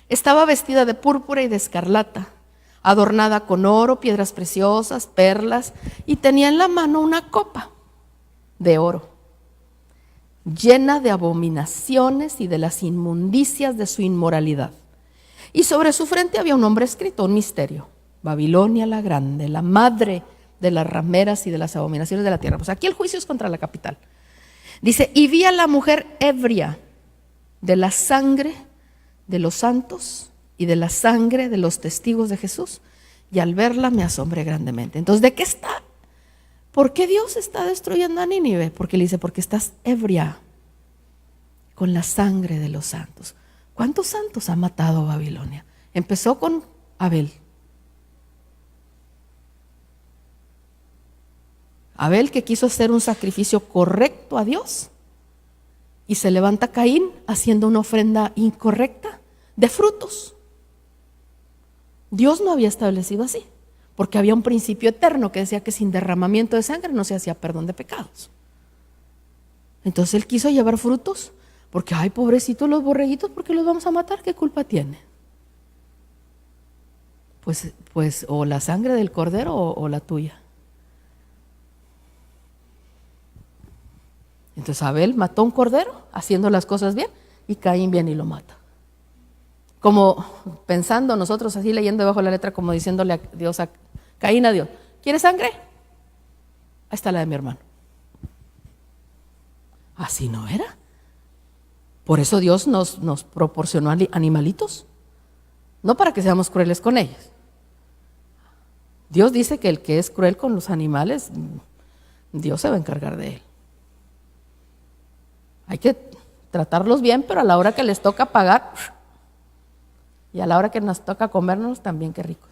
estaba vestida de púrpura y de escarlata, adornada con oro, piedras preciosas, perlas, y tenía en la mano una copa de oro, llena de abominaciones y de las inmundicias de su inmoralidad. Y sobre su frente había un nombre escrito, un misterio: Babilonia la grande, la madre de las rameras y de las abominaciones de la tierra. Pues aquí el juicio es contra la capital. Dice, y vi a la mujer ebria de la sangre de los santos y de la sangre de los testigos de Jesús, y al verla me asombré grandemente. Entonces, ¿de qué está? ¿Por qué Dios está destruyendo a Nínive? Porque le dice, porque estás ebria con la sangre de los santos. ¿Cuántos santos ha matado Babilonia? Empezó con Abel. Abel, que quiso hacer un sacrificio correcto a Dios, y se levanta Caín haciendo una ofrenda incorrecta de frutos. Dios no había establecido así, porque había un principio eterno que decía que sin derramamiento de sangre no se hacía perdón de pecados. Entonces él quiso llevar frutos, porque ay, pobrecitos los borreguitos, ¿por qué los vamos a matar? ¿Qué culpa tiene? Pues o la sangre del cordero o la tuya. Entonces Abel mató un cordero haciendo las cosas bien, y Caín viene y lo mata. como pensando nosotros así leyendo debajo de la letra, como diciéndole a Dios, a Caín, a Dios, ¿quieres sangre? Ahí está la de mi hermano. Así no era. Por eso Dios nos proporcionó animalitos, no para que seamos crueles con ellos. Dios dice que el que es cruel con los animales, Dios se va a encargar de él. Hay que tratarlos bien, pero a la hora que les toca pagar, y a la hora que nos toca comernos, también qué ricos.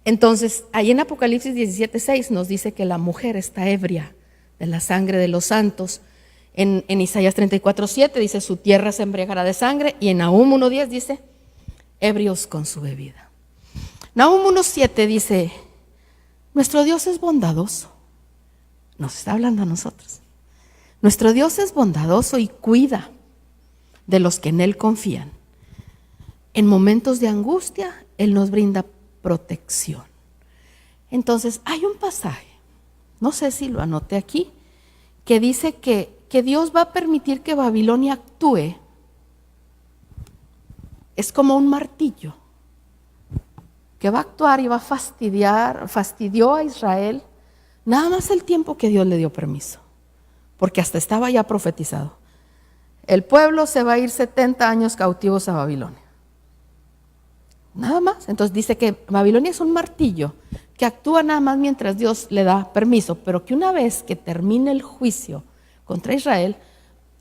Entonces, ahí en Apocalipsis 17:6 nos dice que la mujer está ebria de la sangre de los santos. En Isaías 34:7 dice, su tierra se embriagará de sangre. Y en Nahum 1:10 dice, ebrios con su bebida. Nahum 1:7 dice, nuestro Dios es bondadoso. Nos está hablando a nosotros. Nuestro Dios es bondadoso y cuida de los que en Él confían. En momentos de angustia, Él nos brinda protección. Entonces, hay un pasaje, no sé si lo anoté aquí, que dice que Dios va a permitir que Babilonia actúe. Es como un martillo que va a actuar y va a fastidió a Israel nada más el tiempo que Dios le dio permiso, porque hasta estaba ya profetizado. El pueblo se va a ir 70 años cautivos a Babilonia. Nada más. Entonces dice que Babilonia es un martillo que actúa nada más mientras Dios le da permiso, pero que una vez que termine el juicio contra Israel,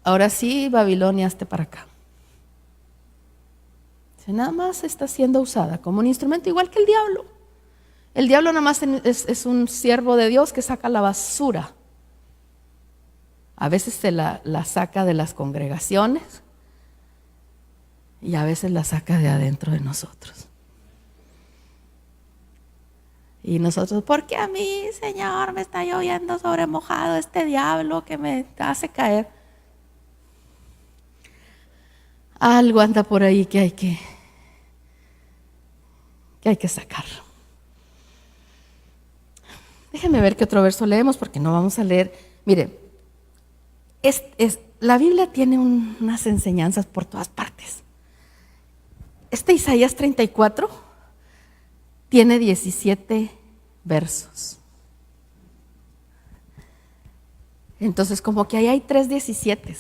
ahora sí Babilonia esté para acá. Nada más está siendo usada como un instrumento, igual que el diablo. El diablo nada más es un siervo de Dios que saca la basura. A veces se la saca de las congregaciones y a veces la saca de adentro de nosotros. Y nosotros, ¿por qué a mí, Señor, me está lloviendo sobre mojado este diablo que me hace caer? Algo anda por ahí que hay que sacar. Déjenme ver qué otro verso leemos porque no vamos a leer. Mire, la Biblia tiene unas enseñanzas por todas partes. Isaías 34 tiene 17 versos. Entonces, como que ahí hay 3 17.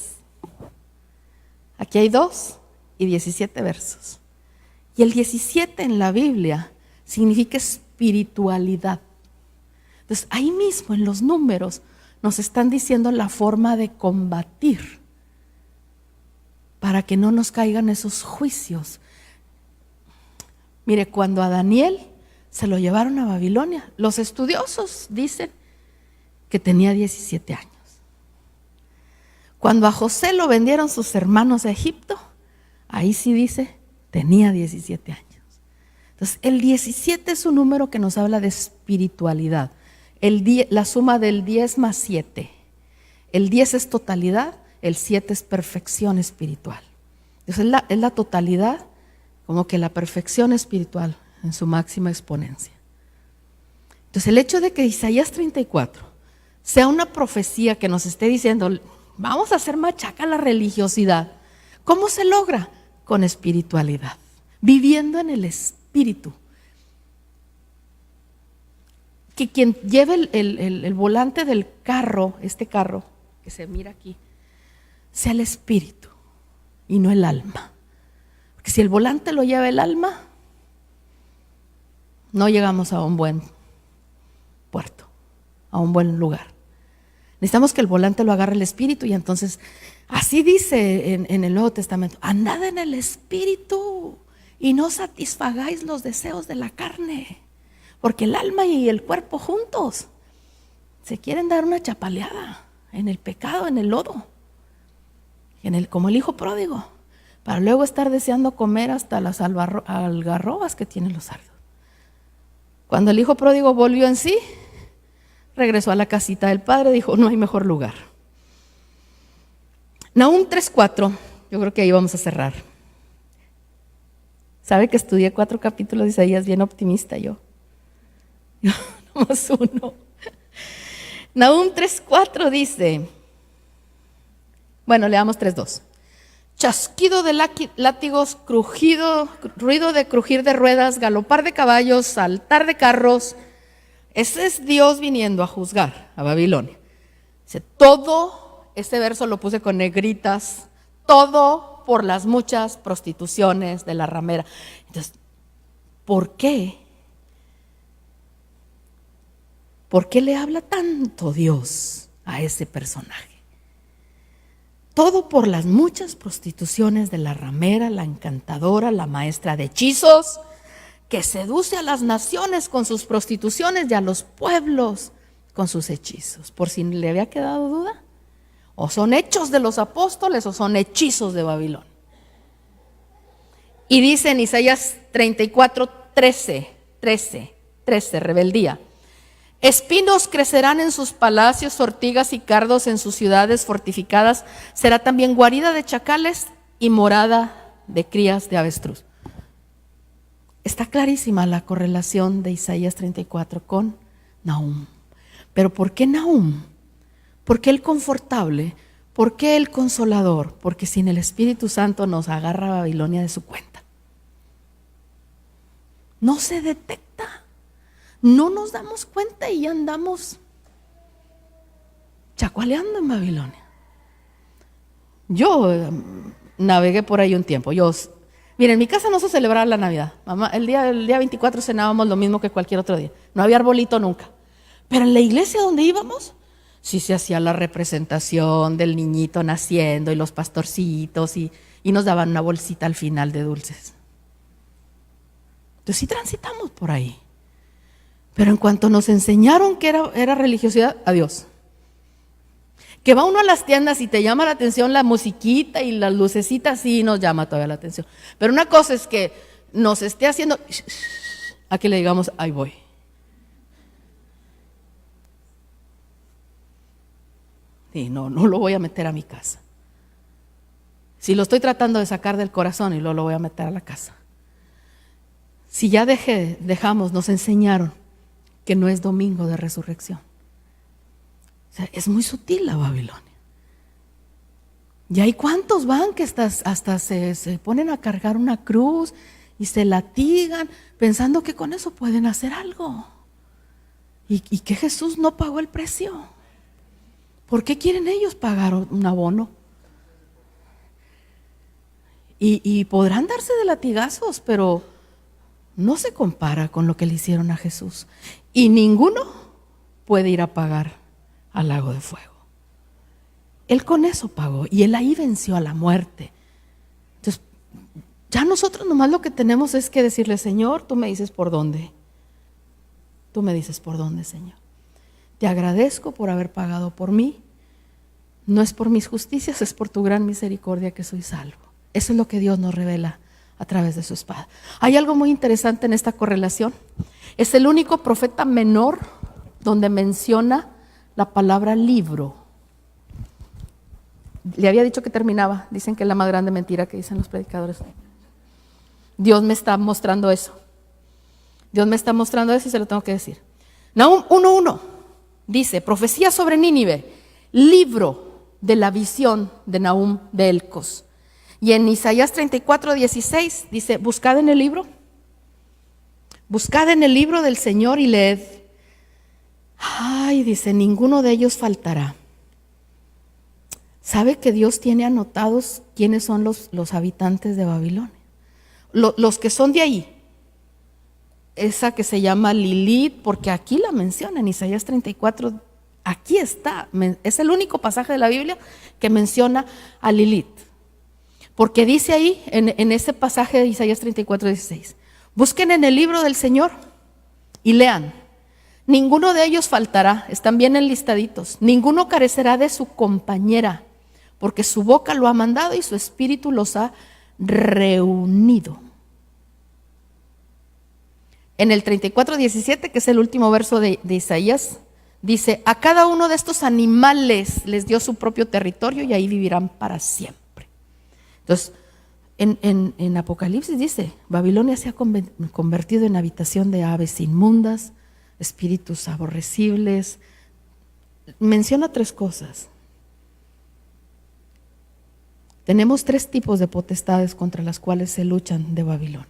Aquí hay 2 y 17 versos. Y el 17 en la Biblia significa espiritualidad. Entonces, ahí mismo en los números nos están diciendo la forma de combatir para que no nos caigan esos juicios. Mire, cuando a Daniel se lo llevaron a Babilonia, los estudiosos dicen que tenía 17 años. Cuando a José lo vendieron sus hermanos a Egipto, ahí sí dice, tenía 17 años. Entonces, el 17 es un número que nos habla de espiritualidad. La suma del 10 más 7. El 10 es totalidad, el 7 es perfección espiritual. Entonces, es la totalidad, como que la perfección espiritual en su máxima exponencia. Entonces, el hecho de que Isaías 34 sea una profecía que nos esté diciendo, vamos a hacer machaca a la religiosidad. ¿Cómo se logra? Con espiritualidad, viviendo en el espíritu. Que quien lleve el volante del carro, este carro que se mira aquí, sea el espíritu y no el alma. Porque si el volante lo lleva el alma, no llegamos a un buen puerto, a un buen lugar. Necesitamos que el volante lo agarre el espíritu y entonces, así dice en el Nuevo Testamento, andad en el espíritu y no satisfagáis los deseos de la carne. Porque el alma y el cuerpo juntos se quieren dar una chapaleada en el pecado, en el lodo, como el hijo pródigo, para luego estar deseando comer hasta las algarrobas que tienen los cerdos. Cuando el hijo pródigo volvió en sí, regresó a la casita del padre, dijo, no hay mejor lugar. Nahum 3:4, yo creo que ahí vamos a cerrar. ¿Sabe que estudié 4 capítulos de Isaías bien optimista yo? Nomás uno. Nahum 3:4 dice, Bueno, leamos 3:2. Chasquido de látigos, crujido, ruido de crujir de ruedas, galopar de caballos, saltar de carros. Ese es Dios viniendo a juzgar a Babilonia. Dice, todo, este verso lo puse con negritas, todo por las muchas prostituciones de la ramera. Entonces, ¿por qué? ¿Por qué le habla tanto Dios a ese personaje? Todo por las muchas prostituciones de la ramera, la encantadora, la maestra de hechizos, que seduce a las naciones con sus prostituciones y a los pueblos con sus hechizos. Por si le había quedado duda, o son hechos de los apóstoles o son hechizos de Babilonia. Y dice en Isaías 34:13, rebeldía. Espinos crecerán en sus palacios, ortigas y cardos en sus ciudades fortificadas. Será también guarida de chacales y morada de crías de avestruz. Está clarísima la correlación de Isaías 34 con Nahum. ¿Pero por qué Nahum? ¿Por qué el confortable? ¿Por qué el consolador? Porque sin el Espíritu Santo nos agarra a Babilonia de su cuenta. No se detecta. No nos damos cuenta y ya andamos chacualeando en Babilonia. Yo navegué por ahí un tiempo. Miren, en mi casa no se celebraba la Navidad. Mamá, el día 24 cenábamos lo mismo que cualquier otro día. No había arbolito nunca. Pero en la iglesia donde íbamos, sí se hacía la representación del niñito naciendo y los pastorcitos y nos daban una bolsita al final de dulces. Entonces sí transitamos por ahí. Pero en cuanto nos enseñaron que era religiosidad, adiós. Que va uno a las tiendas y te llama la atención la musiquita y las lucecitas, sí nos llama todavía la atención. Pero una cosa es que nos esté haciendo, a que le digamos, ahí voy. Sí, no lo voy a meter a mi casa. Si lo estoy tratando de sacar del corazón y luego lo voy a meter a la casa. Si ya dejamos, nos enseñaron que no es domingo de resurrección. O sea, es muy sutil la Babilonia. Y hay cuantos van que hasta se ponen a cargar una cruz y se latigan pensando que con eso pueden hacer algo. Y que Jesús no pagó el precio. ¿Por qué quieren ellos pagar un abono? Y podrán darse de latigazos, pero no se compara con lo que le hicieron a Jesús. Y ninguno puede ir a pagar al lago de fuego. Él con eso pagó y él ahí venció a la muerte. Entonces, ya nosotros nomás lo que tenemos es que decirle, Señor, tú me dices por dónde. Tú me dices por dónde, Señor. Te agradezco por haber pagado por mí. No es por mis justicias, es por tu gran misericordia que soy salvo. Eso es lo que Dios nos revela a través de su espada. Hay algo muy interesante en esta correlación. Es el único profeta menor donde menciona la palabra libro. Le había dicho que terminaba. Dicen que es la más grande mentira que dicen los predicadores. Dios me está mostrando eso. Dios me está mostrando eso y se lo tengo que decir. Nahum 1:1 dice, profecía sobre Nínive, libro de la visión de Nahum de Elcos. Y en Isaías 34:16 dice, buscad en el libro del Señor y leed. Ay, dice, ninguno de ellos faltará. ¿Sabe que Dios tiene anotados quiénes son los habitantes de Babilonia? Los que son de ahí. Esa que se llama Lilith, porque aquí la menciona en Isaías 34, aquí está. Es el único pasaje de la Biblia que menciona a Lilith. Porque dice ahí, en ese pasaje de Isaías 34:16, busquen en el libro del Señor y lean. Ninguno de ellos faltará, están bien enlistaditos. Ninguno carecerá de su compañera, porque su boca lo ha mandado y su espíritu los ha reunido. En el 34:17, que es el último verso de Isaías, dice, a cada uno de estos animales les dio su propio territorio y ahí vivirán para siempre. Entonces, en Apocalipsis dice, Babilonia se ha convertido en habitación de aves inmundas, espíritus aborrecibles. Menciona 3 cosas. Tenemos 3 tipos de potestades contra las cuales se luchan de Babilonia.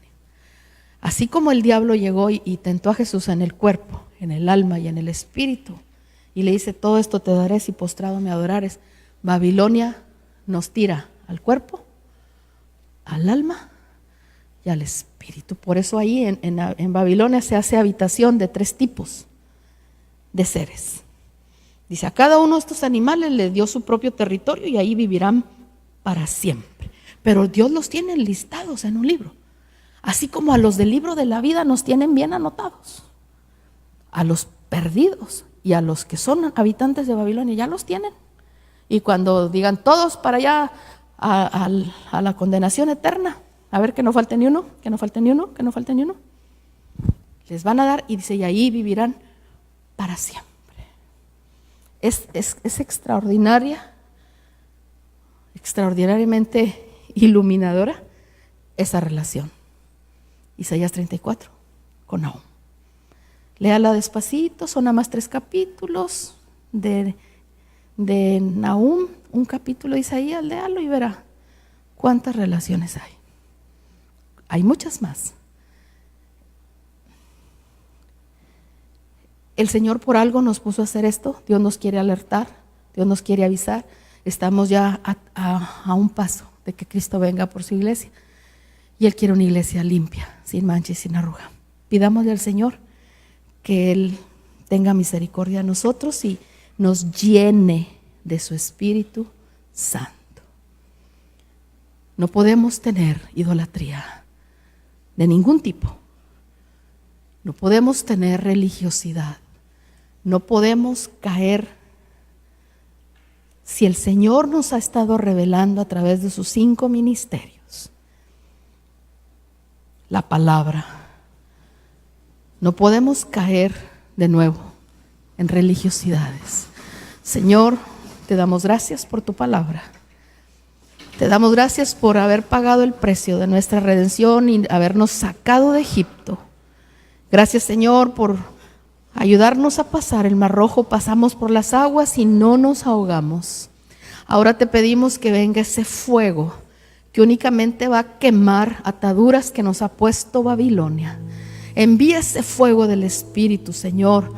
Así como el diablo llegó y tentó a Jesús en el cuerpo, en el alma y en el espíritu, y le dice: todo esto te daré si postrado me adorares. Babilonia nos tira al cuerpo, al alma y al espíritu. Por eso ahí en Babilonia se hace habitación de 3 tipos de seres. Dice: a cada uno de estos animales le dio su propio territorio y ahí vivirán para siempre. Pero Dios los tiene listados en un libro. Así como a los del libro de la vida nos tienen bien anotados. A los perdidos y a los que son habitantes de Babilonia ya los tienen. Y cuando digan todos para allá a la condenación eterna, a ver que no falte ni uno, que no falte ni uno, que no falte ni uno, les van a dar, y dice: y ahí vivirán para siempre. Es extraordinariamente iluminadora esa relación. Isaías 34 con Nahum. Léala despacito, son nada más 3 capítulos de Nahum, un capítulo de Isaías, léalo y verá cuántas relaciones hay. Hay muchas más. El Señor por algo nos puso a hacer esto. Dios nos quiere alertar, Dios nos quiere avisar. Estamos ya a un paso de que Cristo venga por su iglesia. Y Él quiere una iglesia limpia, sin mancha y sin arruga. Pidámosle al Señor que Él tenga misericordia de nosotros y nos llene de su Espíritu Santo. No podemos tener idolatría de ningún tipo. No podemos tener religiosidad. No podemos caer. Si el Señor nos ha estado revelando a través de sus 5 ministerios la palabra, no podemos caer de nuevo en religiosidades. Señor, te damos gracias por tu palabra. Te damos gracias por haber pagado el precio de nuestra redención y habernos sacado de Egipto. Gracias, Señor, por ayudarnos a pasar el Mar Rojo. Pasamos por las aguas y no nos ahogamos. Ahora te pedimos que venga ese fuego que únicamente va a quemar ataduras que nos ha puesto Babilonia. Envía ese fuego del Espíritu, Señor,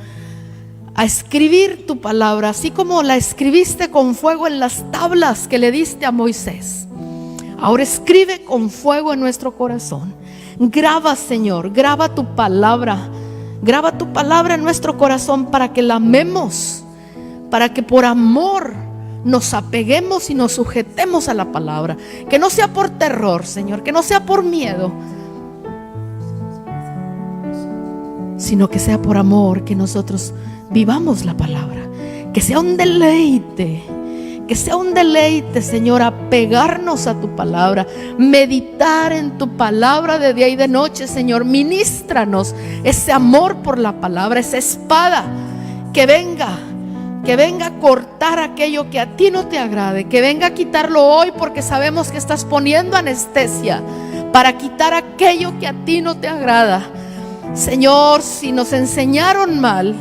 a escribir tu palabra, así como la escribiste con fuego en las tablas que le diste a Moisés. Ahora escribe con fuego en nuestro corazón. Graba, Señor, graba tu palabra en nuestro corazón para que la amemos, para que por amor nos apeguemos y nos sujetemos a la palabra. Que no sea por terror, Señor, que no sea por miedo, sino que sea por amor, que nosotros vivamos la palabra. Que sea un deleite, Señor, apegarnos a tu palabra, meditar en tu palabra de día y de noche. Señor, ministranos ese amor por la palabra, esa espada que venga a cortar aquello que a ti no te agrade, que venga a quitarlo hoy, porque sabemos que estás poniendo anestesia para quitar aquello que a ti no te agrada. Señor, si nos enseñaron mal,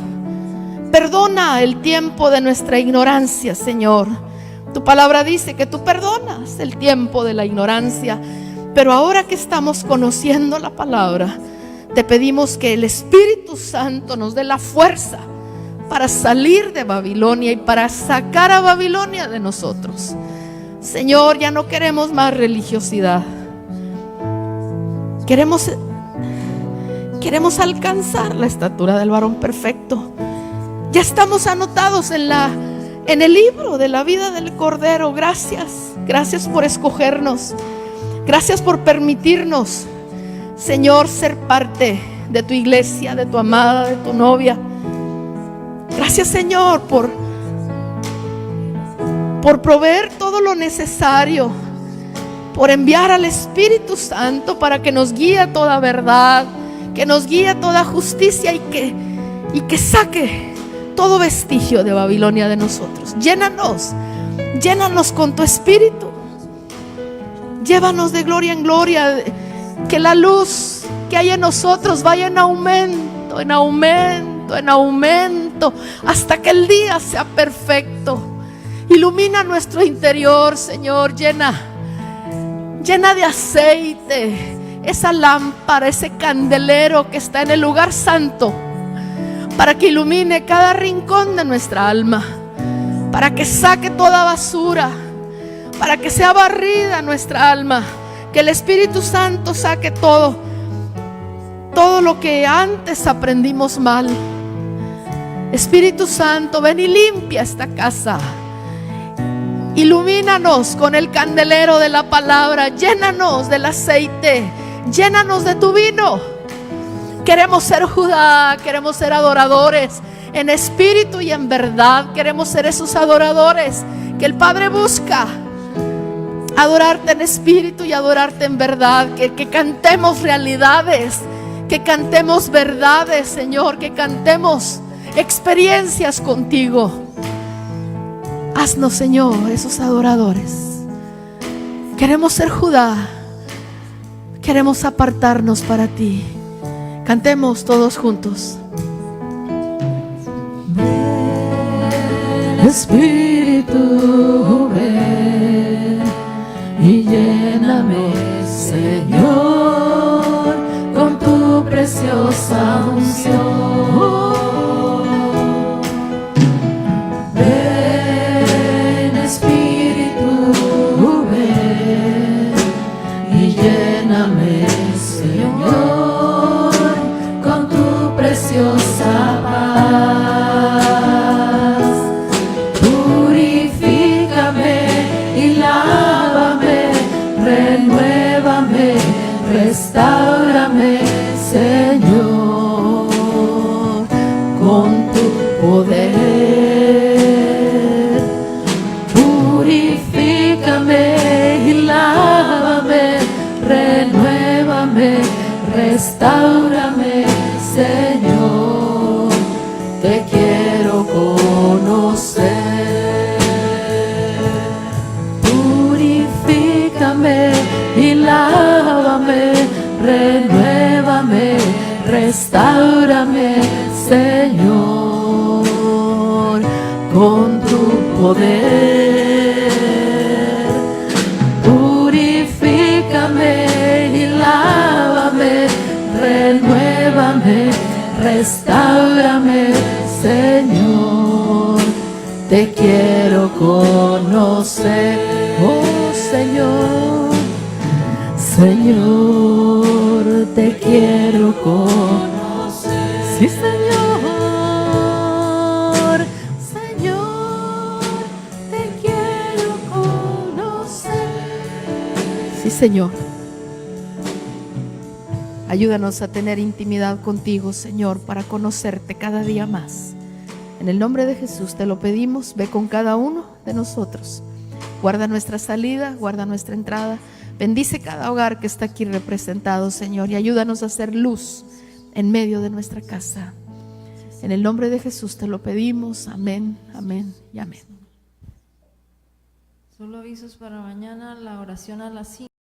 perdona el tiempo de nuestra ignorancia, Señor. Tu palabra dice que tú perdonas el tiempo de la ignorancia, pero ahora que estamos conociendo la palabra, te pedimos que el Espíritu Santo nos dé la fuerza para salir de Babilonia y para sacar a Babilonia de nosotros. Señor, ya no queremos más religiosidad. Queremos alcanzar la estatura del varón perfecto. Ya estamos anotados en el libro de la vida del Cordero. Gracias por escogernos. Gracias por permitirnos, Señor, ser parte de tu iglesia, de tu amada, de tu novia. Gracias, Señor, por proveer todo lo necesario, por enviar al Espíritu Santo para que nos guíe a toda verdad, que nos guíe a toda justicia y que saque todo vestigio de Babilonia de nosotros. Llénanos con tu Espíritu. Llévanos de gloria en gloria. Que la luz que hay en nosotros vaya en aumento, en aumento, en aumento, hasta que el día sea perfecto. Ilumina nuestro interior, Señor. Llena Llena de aceite esa lámpara, ese candelero que está en el lugar santo, para que ilumine cada rincón de nuestra alma, para que saque toda basura, para que sea barrida nuestra alma, que el Espíritu Santo saque todo lo que antes aprendimos mal. Espíritu Santo, ven y limpia esta casa. Ilumínanos con el candelero de la palabra, llénanos del aceite, llénanos de tu vino. Queremos ser Judá, queremos ser adoradores en espíritu y en verdad. Queremos ser esos adoradores que el Padre busca. Adorarte en espíritu y adorarte en verdad. Que cantemos realidades, que cantemos verdades, Señor, que cantemos experiencias contigo. Haznos, Señor, esos adoradores. Queremos ser Judá, queremos apartarnos para ti. Cantemos todos juntos. Ven, Espíritu, ven y lléname, Señor, con tu preciosa unción. Ven, Espíritu, ven y lléname, Señor, con tu preciosa paz. Purifícame y lávame, renuévame, restáurame, Señor, con tu poder. Purifícame y lávame, renuévame, restáurame, Señor, te quiero conocer. Purifícame y lávame, renuévame, restáurame, Señor, con tu poder. Purifícame y lávame, renuévame, restáurame, Señor, te quiero conocer. Oh Señor, Señor, te quiero conocer. Sí, Señor, Señor, te quiero conocer. Sí, Señor. Ayúdanos a tener intimidad contigo, Señor, para conocerte cada día más. En el nombre de Jesús te lo pedimos. Ve con cada uno de nosotros. Guarda nuestra salida, guarda nuestra entrada. Bendice cada hogar que está aquí representado, Señor, y ayúdanos a hacer luz en medio de nuestra casa. En el nombre de Jesús te lo pedimos. Amén, amén y amén. Solo avisos para mañana, la oración a las 5.